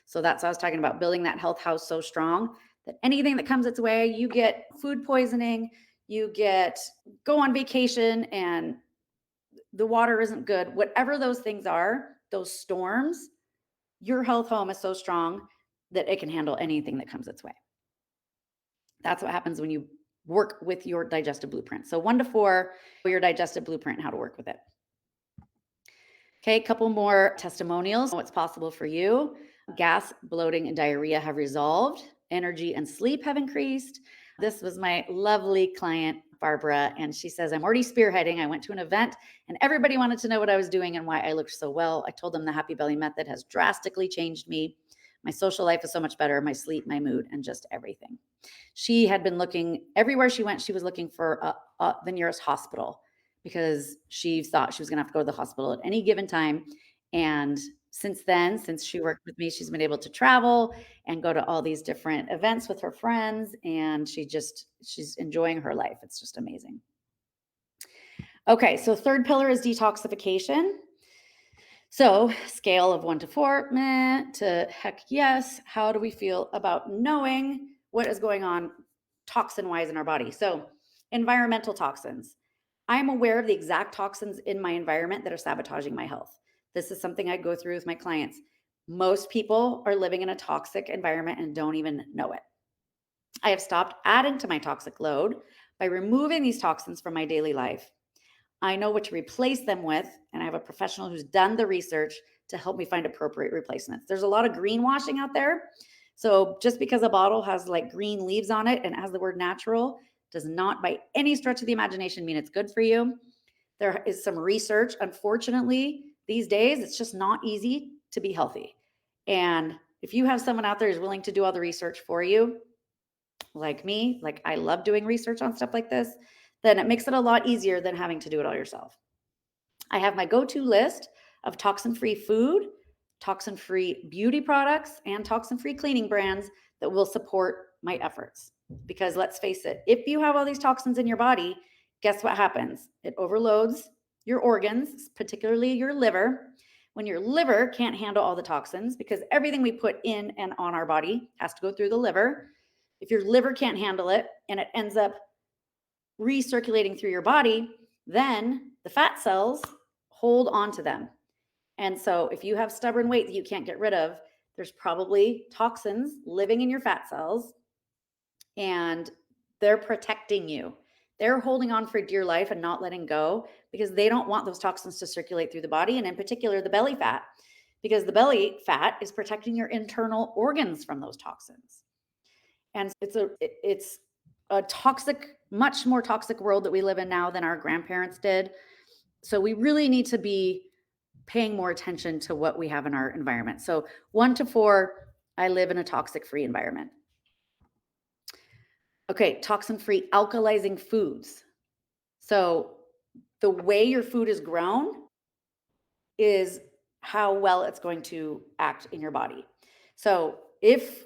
So that's what I was talking about, building that health house so strong that anything that comes its way, you get food poisoning, you go on vacation and the water isn't good, whatever those things are, those storms, your health home is so strong that it can handle anything that comes its way. That's what happens when you work with your digestive blueprint. So 1 to 4, your digestive blueprint, how to work with it. Okay, a couple more testimonials. What's possible for you? Gas, bloating, and diarrhea have resolved. Energy and sleep have increased. This was my lovely client, Barbara, and she says, I'm already spearheading. I went to an event and everybody wanted to know what I was doing and why I looked so well. I told them the Happy Belly method has drastically changed me. My social life is so much better, my sleep, my mood, and just everything. She had been looking everywhere she went. She was looking for the nearest hospital because she thought she was going to have to go to the hospital at any given time. And since then, since she worked with me, she's been able to travel and go to all these different events with her friends. And she's enjoying her life. It's just amazing. Okay, so third pillar is detoxification. So scale of 1 to 4, meh, to heck yes. How do we feel about knowing what is going on toxin-wise in our body? So environmental toxins. I'm aware of the exact toxins in my environment that are sabotaging my health. This is something I go through with my clients. Most people are living in a toxic environment and don't even know it. I have stopped adding to my toxic load by removing these toxins from my daily life. I know what to replace them with, and I have a professional who's done the research to help me find appropriate replacements. There's a lot of greenwashing out there. So just because a bottle has like green leaves on it and has the word natural does not by any stretch of the imagination mean it's good for you. There is some research. Unfortunately, these days, it's just not easy to be healthy. And if you have someone out there who's willing to do all the research for you, like me, like I love doing research on stuff like this, then it makes it a lot easier than having to do it all yourself. I have my go-to list of toxin-free food, toxin-free beauty products, and toxin-free cleaning brands that will support my efforts. Because let's face it, if you have all these toxins in your body, guess what happens? It overloads your organs, particularly your liver. When your liver can't handle all the toxins, because everything we put in and on our body has to go through the liver. If your liver can't handle it and it ends up recirculating through your body, then the fat cells hold on to them. And so if you have stubborn weight that you can't get rid of, there's probably toxins living in your fat cells and they're protecting you. They're holding on for dear life and not letting go because they don't want those toxins to circulate through the body, and in particular the belly fat, because the belly fat is protecting your internal organs from those toxins. And it's a toxic, much more toxic world that we live in now than our grandparents did. So we really need to be paying more attention to what we have in our environment. So 1 to 4, I live in a toxic-free environment. Okay, toxin-free alkalizing foods. So the way your food is grown is how well it's going to act in your body. So if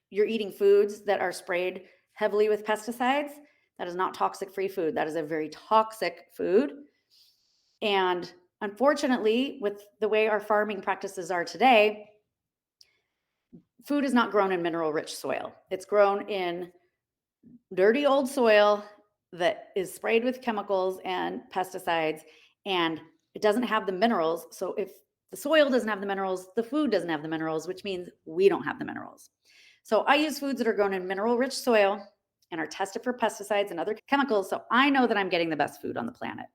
you're eating foods that are sprayed heavily with pesticides, that is not toxic-free food. That is a very toxic food. And unfortunately, with the way our farming practices are today, food is not grown in mineral-rich soil. It's grown in dirty old soil that is sprayed with chemicals and pesticides, and it doesn't have the minerals. So if the soil doesn't have the minerals, the food doesn't have the minerals, which means we don't have the minerals. So I use foods that are grown in mineral-rich soil and are tested for pesticides and other chemicals, so I know that I'm getting the best food on the planet.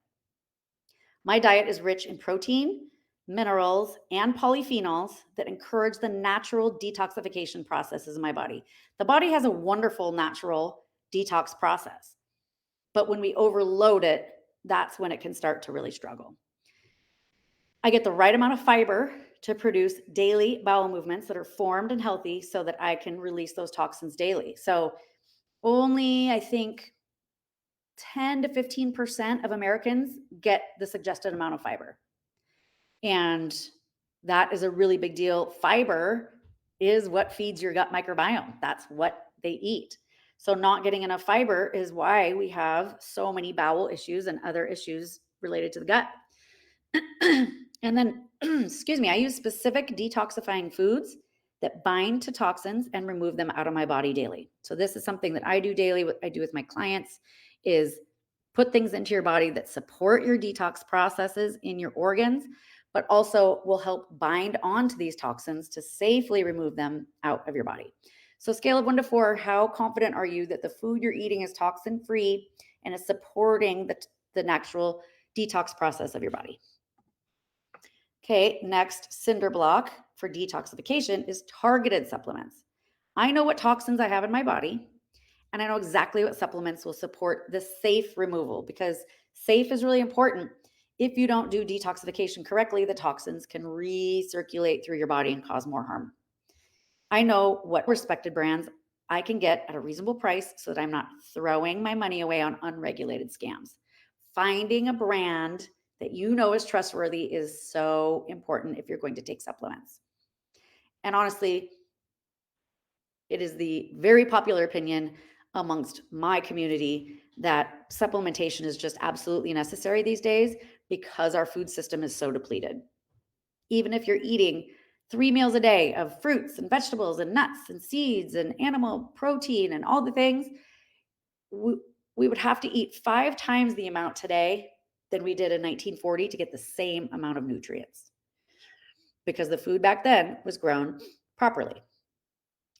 My diet is rich in protein, minerals, and polyphenols that encourage the natural detoxification processes in my body. The body has a wonderful natural detox process, but when we overload it, that's when it can start to really struggle. I get the right amount of fiber to produce daily bowel movements that are formed and healthy so that I can release those toxins daily. So only, I think, 10 to 15% of Americans get the suggested amount of fiber. And that is a really big deal. Fiber is what feeds your gut microbiome. That's what they eat. So not getting enough fiber is why we have so many bowel issues and other issues related to the gut. And then, excuse me, I use specific detoxifying foods that bind to toxins and remove them out of my body daily. So this is something that I do daily. What I do with my clients is put things into your body that support your detox processes in your organs, but also will help bind onto these toxins to safely remove them out of your body. So scale of 1 to 4, how confident are you that the food you're eating is toxin-free and is supporting the natural detox process of your body? Okay, next cinder block for detoxification is targeted supplements. I know what toxins I have in my body, and I know exactly what supplements will support the safe removal, because safe is really important. If you don't do detoxification correctly, the toxins can recirculate through your body and cause more harm. I know what respected brands I can get at a reasonable price so that I'm not throwing my money away on unregulated scams. Finding a brand that you know is trustworthy is so important if you're going to take supplements. And honestly, it is the very popular opinion amongst my community that supplementation is just absolutely necessary these days because our food system is so depleted. Even if you're eating 3 meals a day of fruits and vegetables and nuts and seeds and animal protein and all the things, we would have to eat 5 times the amount today than we did in 1940 to get the same amount of nutrients because the food back then was grown properly.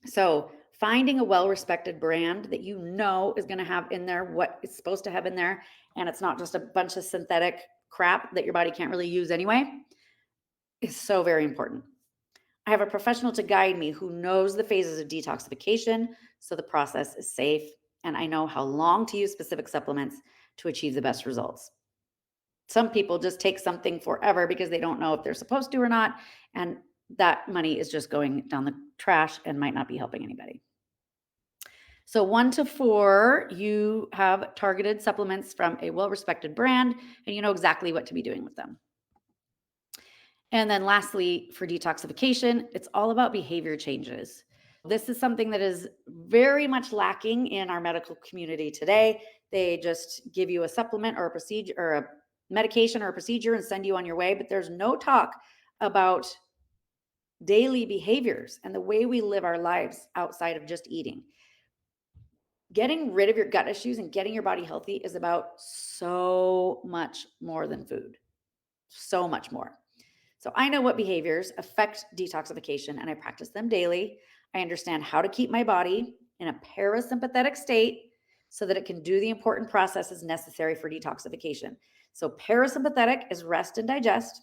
So Finding a well-respected brand that you know is going to have in there what it's supposed to have in there, and it's not just a bunch of synthetic crap that your body can't really use anyway, is so very important. I have a professional to guide me who knows the phases of detoxification, so the process is safe, and I know how long to use specific supplements to achieve the best results. Some people just take something forever because they don't know if they're supposed to or not, and that money is just going down the trash and might not be helping anybody. So 1 to 4, you have targeted supplements from a well-respected brand, and you know exactly what to be doing with them. And then lastly, for detoxification, it's all about behavior changes. This is something that is very much lacking in our medical community today. They just give you a supplement or a procedure or a medication or a procedure and send you on your way, but there's no talk about daily behaviors and the way we live our lives outside of just eating. Getting rid of your gut issues and getting your body healthy is about so much more than food. So much more. So I know what behaviors affect detoxification and I practice them daily. I understand how to keep my body in a parasympathetic state so that it can do the important processes necessary for detoxification. So parasympathetic is rest and digest.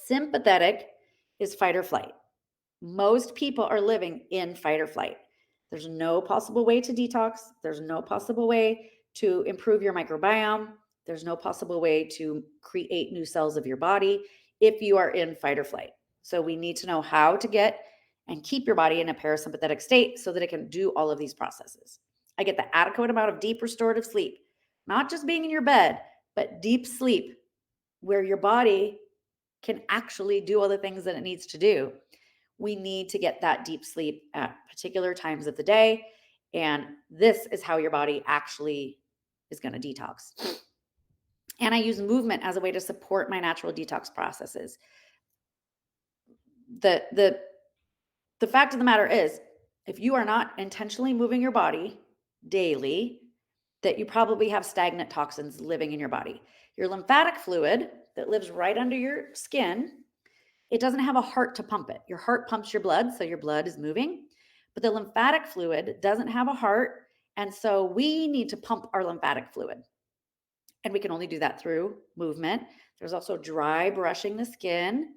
Sympathetic is fight or flight. Most people are living in fight or flight. There's no possible way to detox. There's no possible way to improve your microbiome. There's no possible way to create new cells of your body if you are in fight or flight. So we need to know how to get and keep your body in a parasympathetic state so that it can do all of these processes. I get the adequate amount of deep restorative sleep, not just being in your bed, but deep sleep where your body can actually do all the things that it needs to do. We need to get that deep sleep at particular times of the day. And this is how your body actually is going to detox. And I use movement as a way to support my natural detox processes. The fact of the matter is, if you are not intentionally moving your body daily, that you probably have stagnant toxins living in your body. Your lymphatic fluid that lives right under your skin, it doesn't have a heart to pump it. Your heart pumps your blood, so your blood is moving, but the lymphatic fluid doesn't have a heart, and so we need to pump our lymphatic fluid. And we can only do that through movement. There's also dry brushing the skin.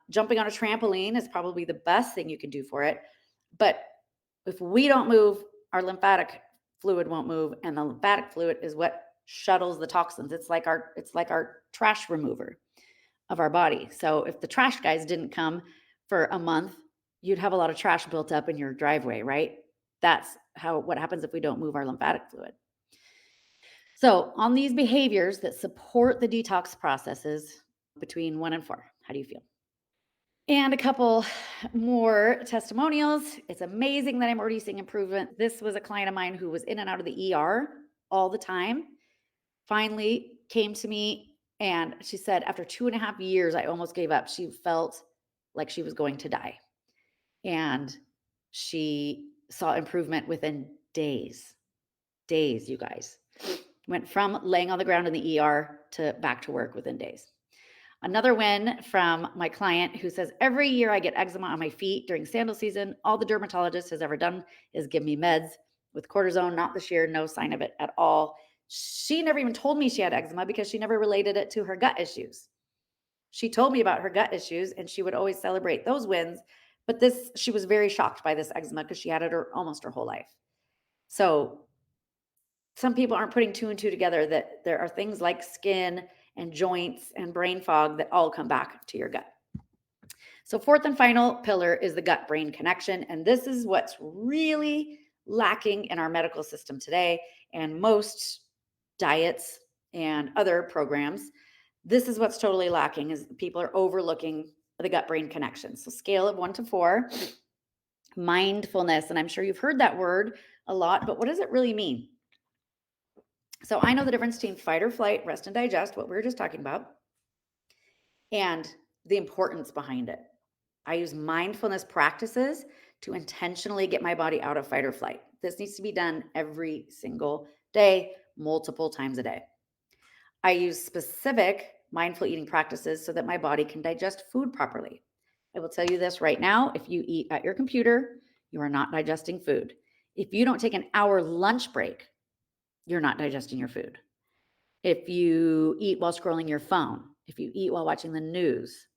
Jumping on a trampoline is probably the best thing you can do for it. But if we don't move, our lymphatic fluid won't move, and the lymphatic fluid is what shuttles the toxins. It's like our trash remover of our body. So if the trash guys didn't come for a month, you'd have a lot of trash built up in your driveway, right? That's what happens if we don't move our lymphatic fluid. So on these behaviors that support the detox processes between 1 and 4, how do you feel? And a couple more testimonials. It's amazing that I'm already seeing improvement. This was a client of mine who was in and out of the ER all the time. Finally came to me and she said, after 2.5 years, I almost gave up. She felt like she was going to die. And she saw improvement within days. Days, you guys. Went from laying on the ground in the ER to back to work within days. Another win from my client who says, every year I get eczema on my feet during sandal season. All the dermatologist has ever done is give me meds with cortisone, not this year, no sign of it at all. She never even told me she had eczema because she never related it to her gut issues. She told me about her gut issues and she would always celebrate those wins. But she was very shocked by this eczema because she had it almost her whole life. So some people aren't putting 2 and 2 together that there are things like skin and joints and brain fog that all come back to your gut. So 4th and final pillar is the gut-brain connection. And this is what's really lacking in our medical system today and most diets and other programs. This is what's totally lacking is people are overlooking the gut-brain connection. So scale of 1 to 4, mindfulness. And I'm sure you've heard that word a lot, but what does it really mean? So I know the difference between fight or flight, rest and digest, what we were just talking about, and the importance behind it. I use mindfulness practices to intentionally get my body out of fight or flight. This needs to be done every single day, multiple times a day. I use specific mindful eating practices so that my body can digest food properly. I will tell you this right now. If you eat at your computer, you are not digesting food. If you don't take an hour lunch break, you're not digesting your food. If you eat while scrolling your phone, if you eat while watching the news,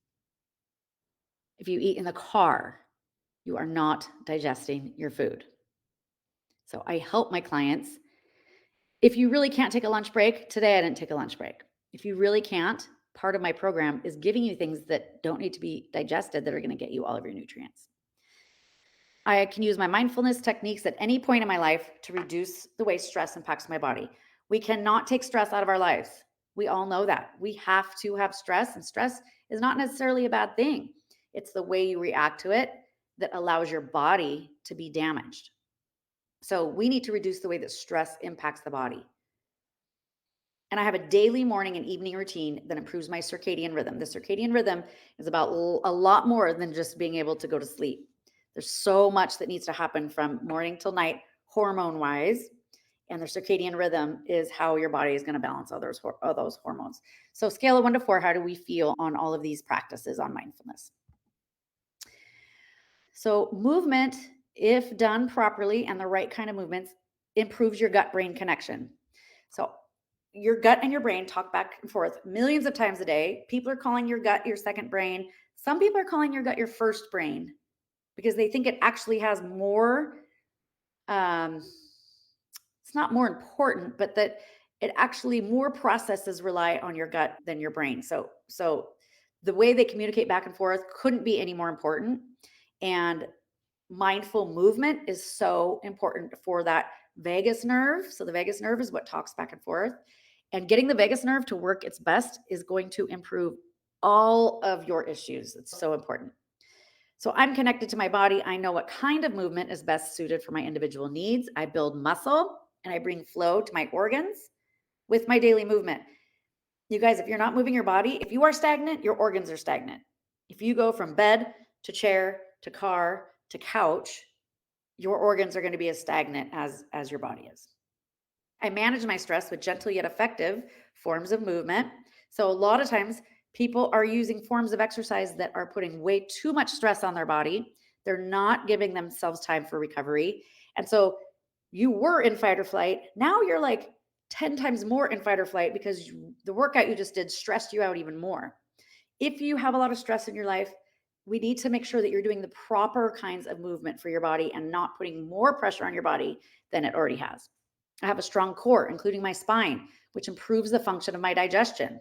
if you eat in the car, you are not digesting your food. So I help my clients. If you really can't take a lunch break, today I didn't take a lunch break. If you really can't, part of my program is giving you things that don't need to be digested that are going to get you all of your nutrients. I can use my mindfulness techniques at any point in my life to reduce the way stress impacts my body. We cannot take stress out of our lives. We all know that. We have to have stress, and stress is not necessarily a bad thing. It's the way you react to it that allows your body to be damaged. So we need to reduce the way that stress impacts the body. And I have a daily morning and evening routine that improves my circadian rhythm. The circadian rhythm is about a lot more than just being able to go to sleep. There's so much that needs to happen from morning till night, hormone wise. And the circadian rhythm is how your body is going to balance all those hormones. So, scale of 1 to 4, how do we feel on all of these practices on mindfulness? So, movement, if done properly and the right kind of movements, improves your gut brain connection. So, your gut and your brain talk back and forth millions of times a day. People are calling your gut your second brain. Some people are calling your gut your first brain because they think it actually has more. It's not more important, but that it actually more processes rely on your gut than your brain. So the way they communicate back and forth couldn't be any more important. And mindful movement is so important for that vagus nerve. So the vagus nerve is what talks back and forth. And getting the vagus nerve to work its best is going to improve all of your issues. It's so important. So I'm connected to my body. I know what kind of movement is best suited for my individual needs. I build muscle and I bring flow to my organs with my daily movement. You guys, if you're not moving your body, if you are stagnant, your organs are stagnant. If you go from bed to chair to car to couch, your organs are going to be as stagnant as your body is. I manage my stress with gentle yet effective forms of movement. So a lot of times people are using forms of exercise that are putting way too much stress on their body. They're not giving themselves time for recovery. And so you were in fight or flight. Now you're like 10 times more in fight or flight because the workout you just did stressed you out even more. If you have a lot of stress in your life, we need to make sure that you're doing the proper kinds of movement for your body and not putting more pressure on your body than it already has. I have a strong core, including my spine, which improves the function of my digestion.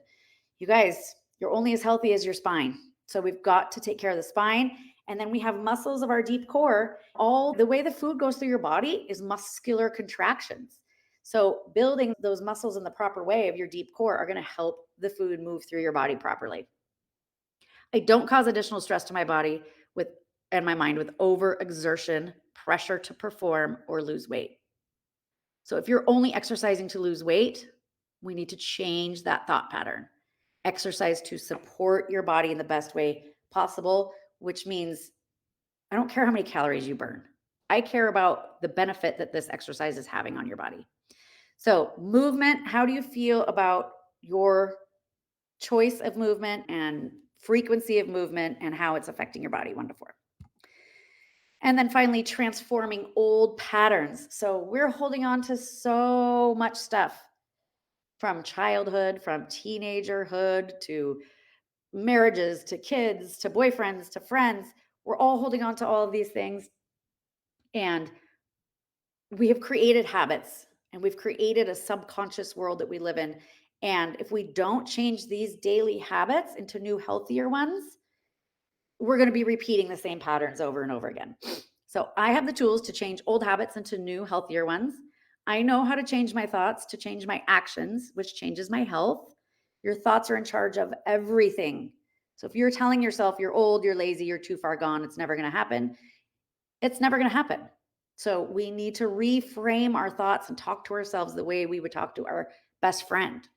You guys, you're only as healthy as your spine. So we've got to take care of the spine. And then we have muscles of our deep core. All the way the food goes through your body is muscular contractions. So building those muscles in the proper way of your deep core are going to help the food move through your body properly. I don't cause additional stress to my body and my mind with overexertion, pressure to perform, or lose weight. So if you're only exercising to lose weight, we need to change that thought pattern. Exercise to support your body in the best way possible, which means I don't care how many calories you burn. I care about the benefit that this exercise is having on your body. So, movement, how do you feel about your choice of movement and frequency of movement and how it's affecting your body? 1 to 4. And then finally, transforming old patterns. So we're holding on to so much stuff from childhood, from teenagerhood to marriages, to kids, to boyfriends, to friends. We're all holding on to all of these things. And we have created habits and we've created a subconscious world that we live in. And if we don't change these daily habits into new, healthier ones, we're going to be repeating the same patterns over and over again. So I have the tools to change old habits into new, healthier ones. I know how to change my thoughts, to change my actions, which changes my health. Your thoughts are in charge of everything. So if you're telling yourself you're old, you're lazy, you're too far gone, it's never going to happen, it's never going to happen. So we need to reframe our thoughts and talk to ourselves the way we would talk to our best friend.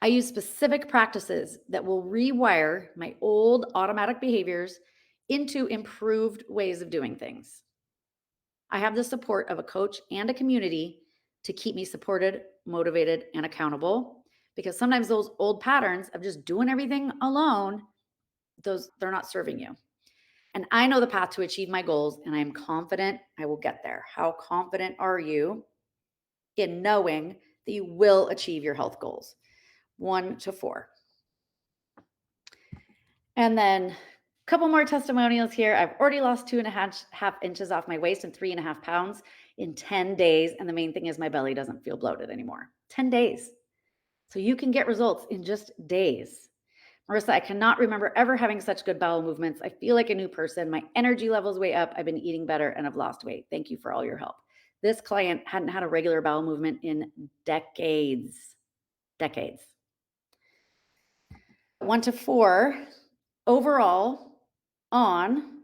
I use specific practices that will rewire my old automatic behaviors into improved ways of doing things. I have the support of a coach and a community to keep me supported, motivated, and accountable, because sometimes those old patterns of just doing everything alone, they're not serving you. And I know the path to achieve my goals, and I am confident I will get there. How confident are you in knowing that you will achieve your health goals? 1 to 4. And then a couple more testimonials here. I've already lost 2.5 inches off my waist and 3.5 pounds in 10 days. And the main thing is my belly doesn't feel bloated anymore. 10 days. So you can get results in just days. Marissa, I cannot remember ever having such good bowel movements. I feel like a new person. My energy level's way up. I've been eating better and I've lost weight. Thank you for all your help. This client hadn't had a regular bowel movement in decades. Decades. 1 to 4, overall on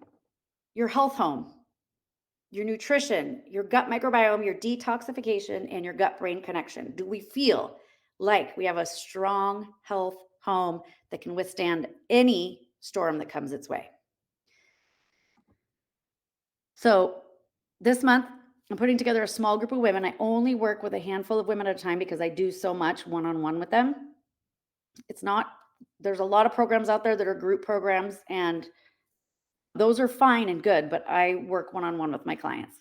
your health home, your nutrition, your gut microbiome, your detoxification, and your gut-brain connection. Do we feel like we have a strong health home that can withstand any storm that comes its way? So this month, I'm putting together a small group of women. I only work with a handful of women at a time because I do so much one-on-one with them. There's a lot of programs out there that are group programs, and those are fine and good, but I work one-on-one with my clients.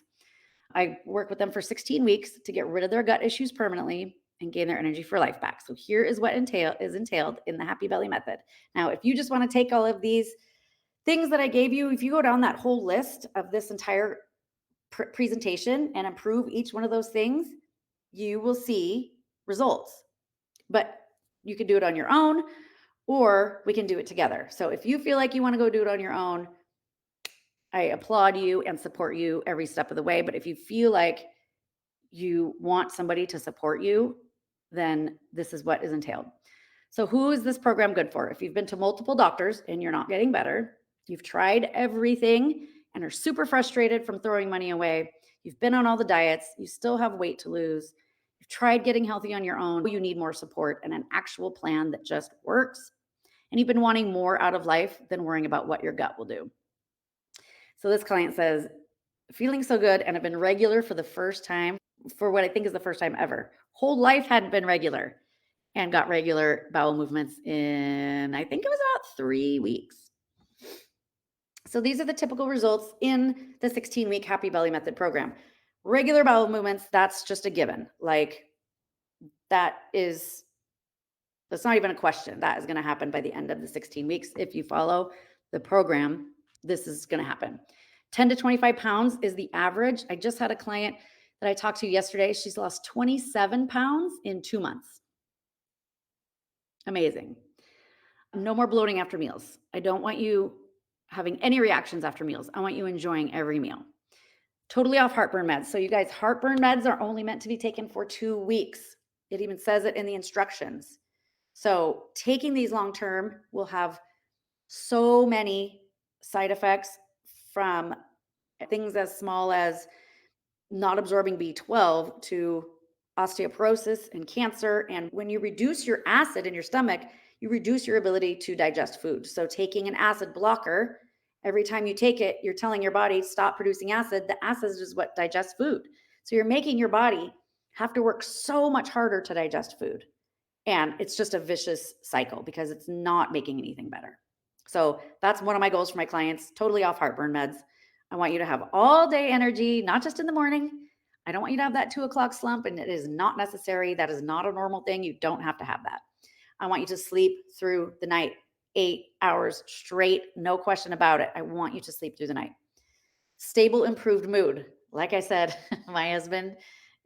I work with them for 16 weeks to get rid of their gut issues permanently and gain their energy for life back. So here is what is entailed in the Happy Belly Method. Now, if you just want to take all of these things that I gave you, if you go down that whole list of this entire presentation and improve each one of those things, you will see results. But you can do it on your own, or we can do it together. So if you feel like you want to go do it on your own, I applaud you and support you every step of the way. But if you feel like you want somebody to support you, then this is what is entailed. So who is this program good for? If you've been to multiple doctors and you're not getting better, you've tried everything and are super frustrated from throwing money away, you've been on all the diets, you still have weight to lose, you've tried getting healthy on your own, you need more support and an actual plan that just works, and you've been wanting more out of life than worrying about what your gut will do. So this client says, feeling so good and have been regular for the first time, for what I think is the first time ever. Whole life hadn't been regular, and got regular bowel movements in, I think it was about 3 weeks. So these are the typical results in the 16-week Happy Belly Method program. Regular bowel movements, that's just a given. Like that's not even a question. That is going to happen by the end of the 16 weeks. If you follow the program, this is going to happen. 10 to 25 pounds is the average. I just had a client that I talked to yesterday. She's lost 27 pounds in 2 months. Amazing. No more bloating after meals. I don't want you having any reactions after meals. I want you enjoying every meal. Totally off heartburn meds. So you guys, heartburn meds are only meant to be taken for 2 weeks. It even says it in the instructions. So taking these long-term will have so many side effects, from things as small as not absorbing B12 to osteoporosis and cancer. And when you reduce your acid in your stomach, you reduce your ability to digest food. So taking an acid blocker, every time you take it, you're telling your body, stop producing acid. The acid is what digests food. So you're making your body have to work so much harder to digest food. And it's just a vicious cycle because it's not making anything better. So that's one of my goals for my clients, totally off heartburn meds. I want you to have all day energy, not just in the morning. I don't want you to have that 2 o'clock slump, and it is not necessary. That is not a normal thing. You don't have to have that. I want you to sleep through the night, 8 hours straight, no question about it. I want you to sleep through the night. Stable, improved mood. Like I said, my husband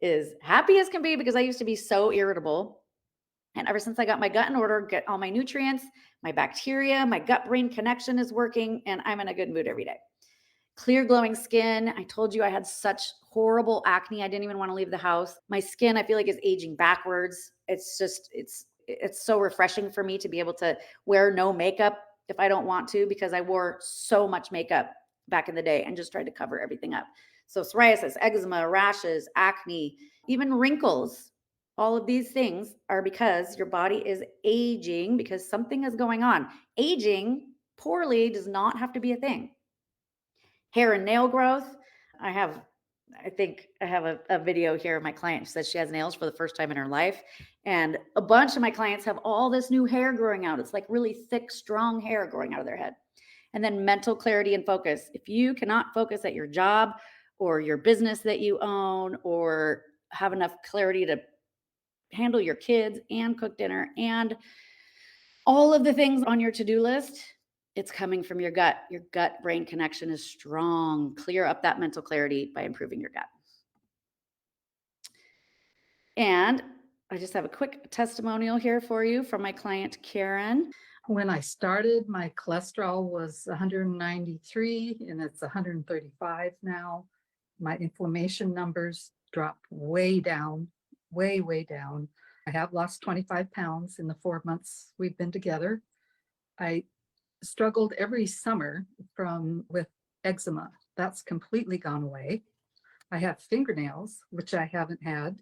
is happy as can be because I used to be so irritable. And ever since I got my gut in order, get all my nutrients, my bacteria, my gut-brain connection is working, and I'm in a good mood every day. Clear, glowing skin. I told you I had such horrible acne. I didn't even want to leave the house. My skin, I feel like, is aging backwards. It's so refreshing for me to be able to wear no makeup if I don't want to, because I wore so much makeup back in the day and just tried to cover everything up. So psoriasis, eczema, rashes, acne, even wrinkles. All of these things are because your body is aging, because something is going on. Aging poorly does not have to be a thing. Hair and nail growth. I think I have a video here of my client who says she has nails for the first time in her life. And a bunch of my clients have all this new hair growing out. It's like really thick, strong hair growing out of their head. And then mental clarity and focus. If you cannot focus at your job or your business that you own, or have enough clarity to handle your kids and cook dinner and all of the things on your to-do list, it's coming from your gut. Your gut brain connection is strong. Clear up that mental clarity by improving your gut. And I just have a quick testimonial here for you from my client, Karen. When I started, my cholesterol was 193 and it's 135 now. My inflammation numbers dropped way down, way down. I have lost 25 pounds in the 4 months we've been together. I struggled every summer with eczema. That's completely gone away. I have fingernails, which I haven't had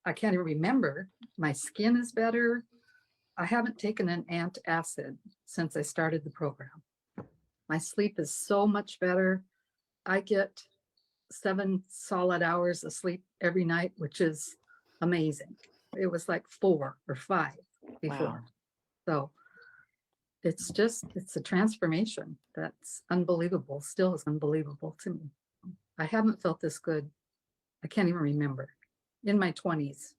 I can't even remember. My skin is better. I haven't taken an antacid since I started the program. My sleep is so much better. I get 7 solid hours of sleep every night, which is amazing. It was like 4 or 5 before. Wow. So it's a transformation that's unbelievable, still is unbelievable to me. I haven't felt this good. I can't even remember. In my 20s,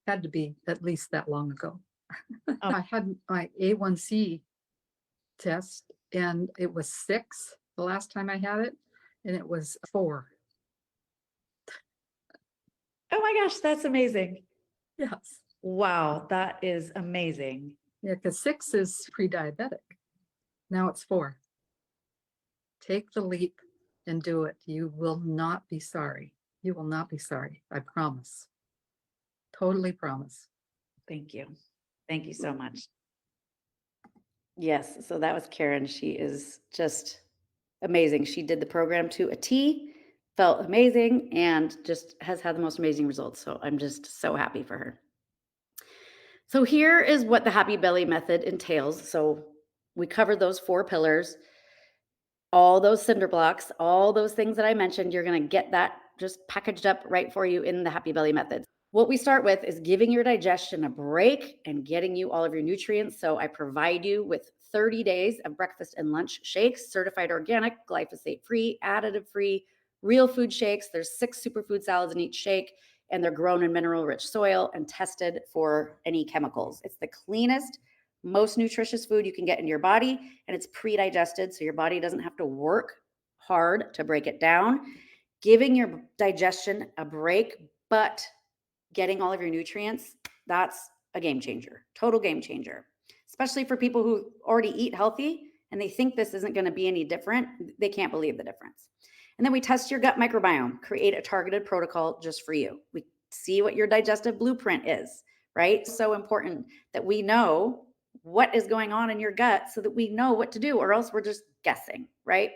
had to be at least that long ago. I had my A1C test and it was 6 the last time I had it, and it was 4. Oh my gosh, that's amazing. Yes. Wow, that is amazing. Yeah, because 6 is pre-diabetic. Now it's 4. Take the leap and do it. You will not be sorry. You will not be sorry. I promise. Totally promise. Thank you. Thank you so much. Yes, so that was Karen. She is just amazing. She did the program to a T, felt amazing, and just has had the most amazing results. So I'm just so happy for her. So here is what the Happy Belly method entails. So we covered those 4 pillars, all those cinder blocks, all those things that I mentioned. You're going to get that just packaged up right for you in the Happy Belly method. What we start with is giving your digestion a break and getting you all of your nutrients. So I provide you with 30 days of breakfast and lunch shakes, certified organic, glyphosate-free, additive-free, real food shakes. There's 6 superfood salads in each shake, and they're grown in mineral-rich soil and tested for any chemicals. It's the cleanest, most nutritious food you can get in your body, and it's pre-digested, so your body doesn't have to work hard to break it down. Giving your digestion a break, but getting all of your nutrients, that's a game changer, total game changer, especially for people who already eat healthy and they think this isn't going to be any different. They can't believe the difference. And then we test your gut microbiome, create a targeted protocol just for you. We see what your digestive blueprint is, right? So important that we know what is going on in your gut so that we know what to do, or else we're just guessing, right?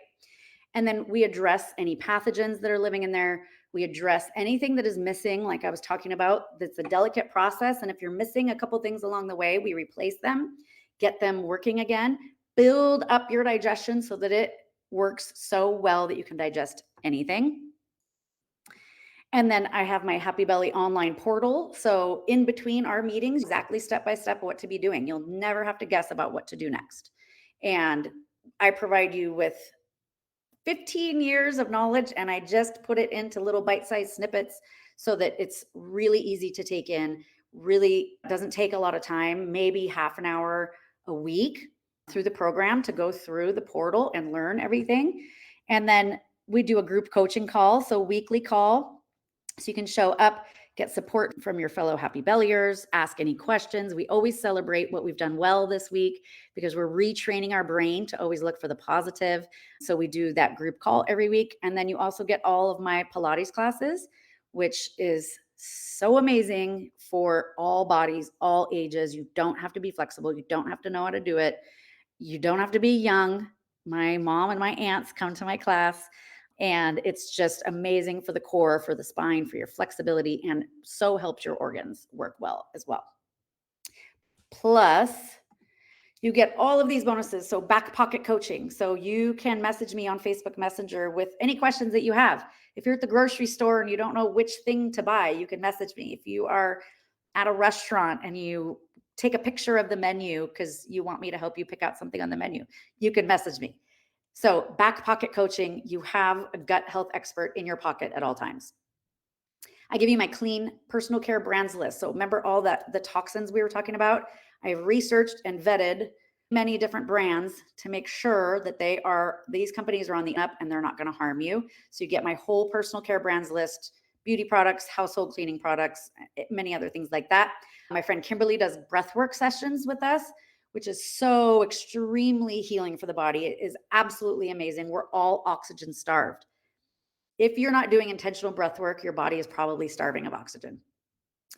And then we address any pathogens that are living in there. We address anything that is missing, like I was talking about. That's a delicate process. And if you're missing a couple things along the way, we replace them, get them working again, build up your digestion so that it works so well that you can digest anything. And then I have my Happy Belly online portal. So in between our meetings, exactly step by step what to be doing. You'll never have to guess about what to do next. And I provide you with 15 years of knowledge, and I just put it into little bite-sized snippets so that it's really easy to take in. Really doesn't take a lot of time, maybe half an hour a week through the program to go through the portal and learn everything. And then we do a group coaching call, so weekly call. So you can show up, get support from your fellow Happy Belliers, ask any questions. We always celebrate what we've done well this week because we're retraining our brain to always look for the positive. So we do that group call every week. And then you also get all of my Pilates classes, which is so amazing for all bodies, all ages. You don't have to be flexible. You don't have to know how to do it. You don't have to be young. My mom and my aunts come to my class. And it's just amazing for the core, for the spine, for your flexibility, and so helps your organs work well as well. Plus, you get all of these bonuses. So back pocket coaching. So you can message me on Facebook Messenger with any questions that you have. If you're at the grocery store and you don't know which thing to buy, you can message me. If you are at a restaurant and you take a picture of the menu because you want me to help you pick out something on the menu, you can message me. So, back pocket coaching, you have a gut health expert in your pocket at all times. I give you my clean personal care brands list. So, remember all that the toxins we were talking about? I've researched and vetted many different brands to make sure that these companies are on the up and they're not going to harm you. So, you get my whole personal care brands list, beauty products, household cleaning products, many other things like that. My friend Kimberly does breathwork sessions with us, which is so extremely healing for the body. It is absolutely amazing. We're all oxygen starved. If you're not doing intentional breath work, your body is probably starving of oxygen.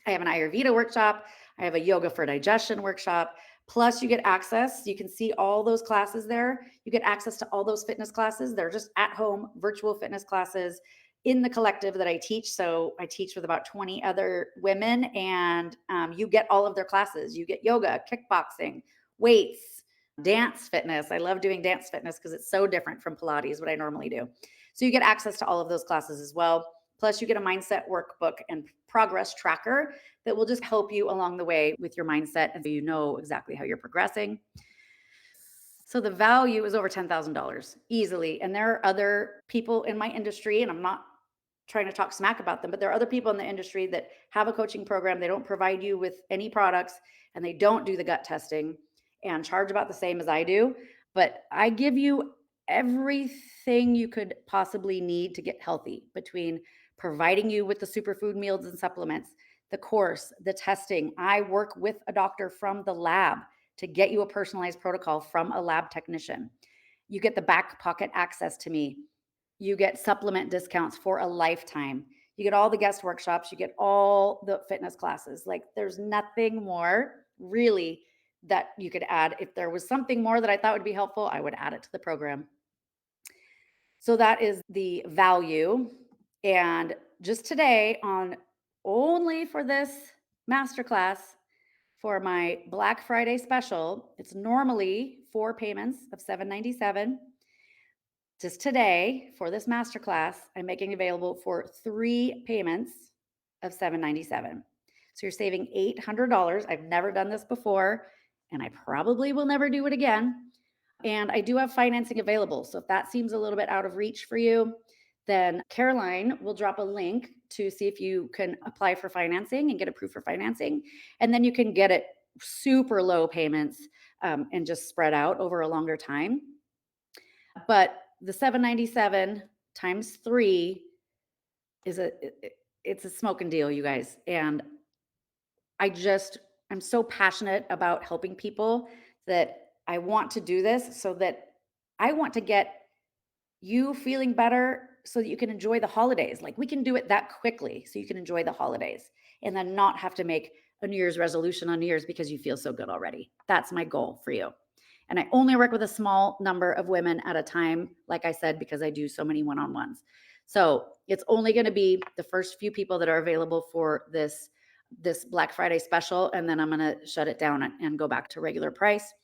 I have an Ayurveda workshop. I have a yoga for digestion workshop. Plus, you get access. You can see all those classes there. You get access to all those fitness classes. They're just at home virtual fitness classes in the collective that I teach. So I teach with about 20 other women, and you get all of their classes. You get yoga, kickboxing, weights, dance fitness. I love doing dance fitness because it's so different from Pilates, what I normally do. So you get access to all of those classes as well. Plus, you get a mindset workbook and progress tracker that will just help you along the way with your mindset, and so you know exactly how you're progressing. So the value is over $10,000 easily. And there are other people in my industry, and I'm not trying to talk smack about them, but there are other people in the industry that have a coaching program. They don't provide you with any products and they don't do the gut testing and charge about the same as I do. But I give you everything you could possibly need to get healthy, between providing you with the superfood meals and supplements, the course, the testing. I work with a doctor from the lab to get you a personalized protocol from a lab technician. You get the back pocket access to me. You get supplement discounts for a lifetime. You get all the guest workshops. You get all the fitness classes. Like, there's nothing more really that you could add. If there was something more that I thought would be helpful, I would add it to the program. So that is the value. And just today, on only for this masterclass, for my Black Friday special, it's normally 4 payments of $797. Just today, for this masterclass, I'm making available for 3 payments of $797. So you're saving $800. I've never done this before, and I probably will never do it again. And I do have financing available. So if that seems a little bit out of reach for you, then Caroline will drop a link to see if you can apply for financing and get approved for financing. And then you can get it super low payments, and just spread out over a longer time. But the 797 times 3 is it's a smoking deal, you guys. And I'm so passionate about helping people that I want to do this, so that I want to get you feeling better so that you can enjoy the holidays. Like, we can do it that quickly so you can enjoy the holidays and then not have to make a New Year's resolution on New Year's because you feel so good already. That's my goal for you. And I only work with a small number of women at a time, like I said, because I do so many one-on-ones. So it's only going to be the first few people that are available for this Black Friday special, and then I'm going to shut it down and go back to regular price.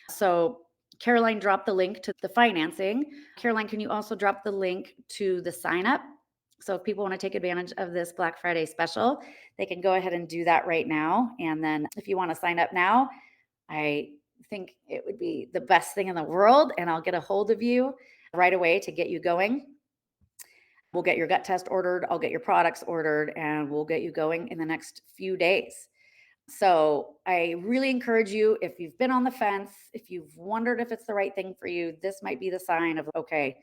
So Caroline dropped the link to the financing. Caroline, can you also drop the link to the sign up? So if people want to take advantage of this Black Friday special, they can go ahead and do that right now. And then if you want to sign up now, I think it would be the best thing in the world, and I'll get a hold of you right away to get you going. We'll get your gut test ordered, I'll get your products ordered, and we'll get you going in the next few days. So I really encourage you, if you've been on the fence, if you've wondered if it's the right thing for you, this might be the sign of, okay,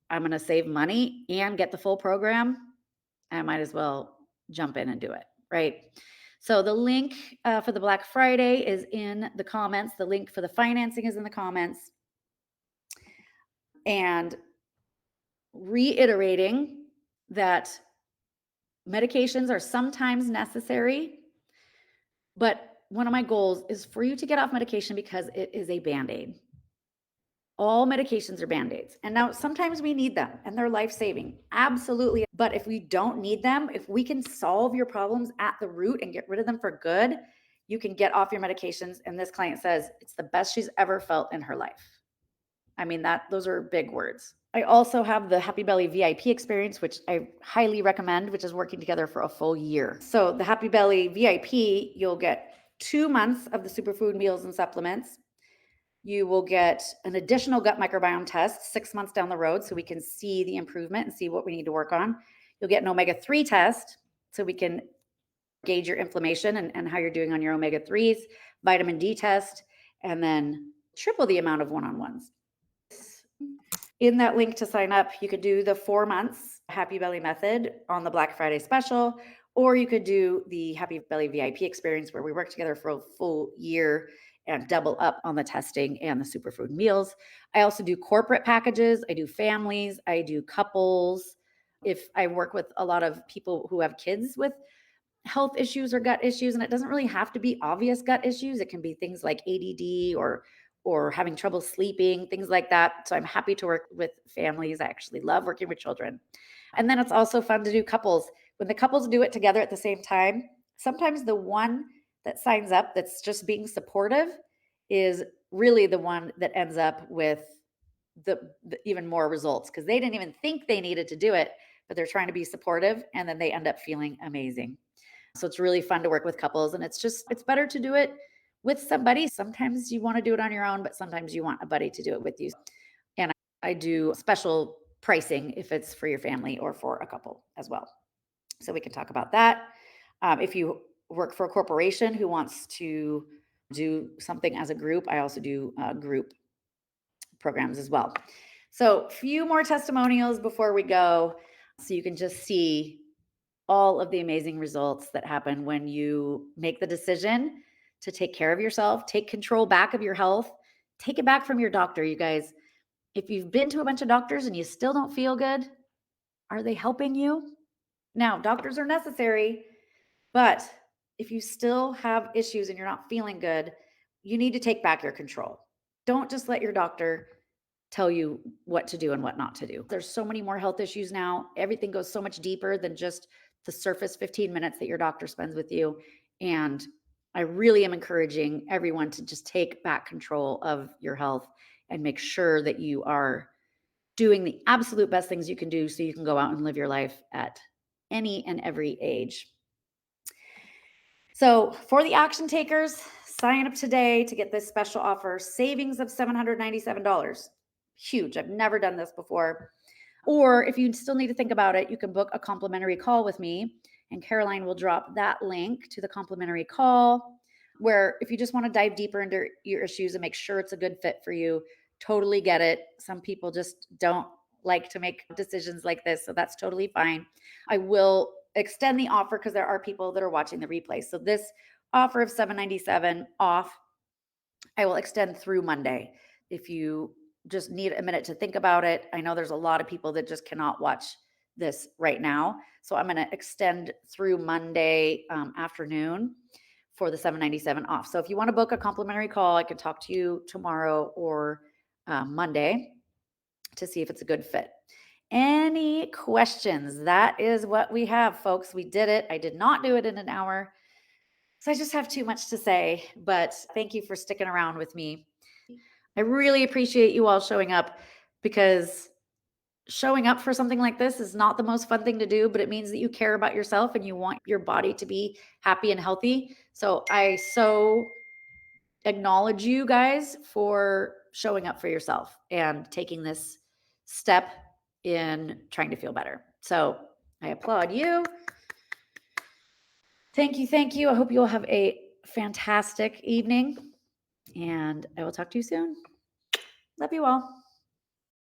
I'm going to save money and get the full program. I might as well jump in and do it, right? So the link for the Black Friday is in the comments. The link for the financing is in the comments. And reiterating that medications are sometimes necessary, but one of my goals is for you to get off medication because it is a Band-Aid. All medications are Band-Aids. And now sometimes we need them and they're life-saving. Absolutely. But if we don't need them, if we can solve your problems at the root and get rid of them for good, you can get off your medications. And this client says it's the best she's ever felt in her life. I mean, those are big words. I also have the Happy Belly VIP experience, which I highly recommend, which is working together for a full year. So the Happy Belly VIP, you'll get 2 months of the superfood meals and supplements. You will get an additional gut microbiome test 6 months down the road so we can see the improvement and see what we need to work on. You'll get an omega-3 test so we can gauge your inflammation and how you're doing on your omega-3s, vitamin D test, and then triple the amount of one-on-ones. In that link to sign up, you could do the 4 months Happy Belly method on the Black Friday special, or you could do the Happy Belly VIP experience where we work together for a full year and double up on the testing and the superfood meals. I also do corporate packages. I do families. I do couples. If I work with a lot of people who have kids with health issues or gut issues, and it doesn't really have to be obvious gut issues. It can be things like ADD or having trouble sleeping, things like that. So I'm happy to work with families. I actually love working with children. And then it's also fun to do couples. When the couples do it together at the same time, sometimes the one that signs up that's just being supportive is really the one that ends up with the even more results because they didn't even think they needed to do it, but they're trying to be supportive and then they end up feeling amazing. So it's really fun to work with couples, and it's better to do it with somebody. Sometimes you want to do it on your own, but sometimes you want a buddy to do it with you. And I do special pricing if it's for your family or for a couple as well. So we can talk about that. If you work for a corporation who wants to do something as a group, I also do group programs as well. So, few more testimonials before we go so you can just see all of the amazing results that happen when you make the decision to take care of yourself, take control back of your health, take it back from your doctor, you guys. If you've been to a bunch of doctors and you still don't feel good, are they helping you? Now, doctors are necessary, but if you still have issues and you're not feeling good, you need to take back your control. Don't just let your doctor tell you what to do and what not to do. There's so many more health issues now. Everything goes so much deeper than just the surface 15 minutes that your doctor spends with you. And I really am encouraging everyone to just take back control of your health and make sure that you are doing the absolute best things you can do so you can go out and live your life at any and every age. So for the action takers, sign up today to get this special offer, savings of $797. Huge. I've never done this before. Or if you still need to think about it, you can book a complimentary call with me, and Caroline will drop that link to the complimentary call where if you just want to dive deeper into your issues and make sure it's a good fit for you, totally get it. Some people just don't like to make decisions like this, so that's totally fine. I will extend the offer because there are people that are watching the replay. So this offer of $797 off, I will extend through Monday. If you just need a minute to think about it, I know there's a lot of people that just cannot watch this right now. So I'm going to extend through Monday afternoon for the $797 off. So if you want to book a complimentary call, I can talk to you tomorrow or Monday to see if it's a good fit. Any questions? That is what we have, folks. We did it. I did not do it in an hour. So I just have too much to say, but thank you for sticking around with me. I really appreciate you all showing up because showing up for something like this is not the most fun thing to do, but it means that you care about yourself and you want your body to be happy and healthy. So I so acknowledge you guys for showing up for yourself and taking this step in trying to feel better. So I applaud you. Thank you. Thank you. I hope you all have a fantastic evening and I will talk to you soon. Love you all.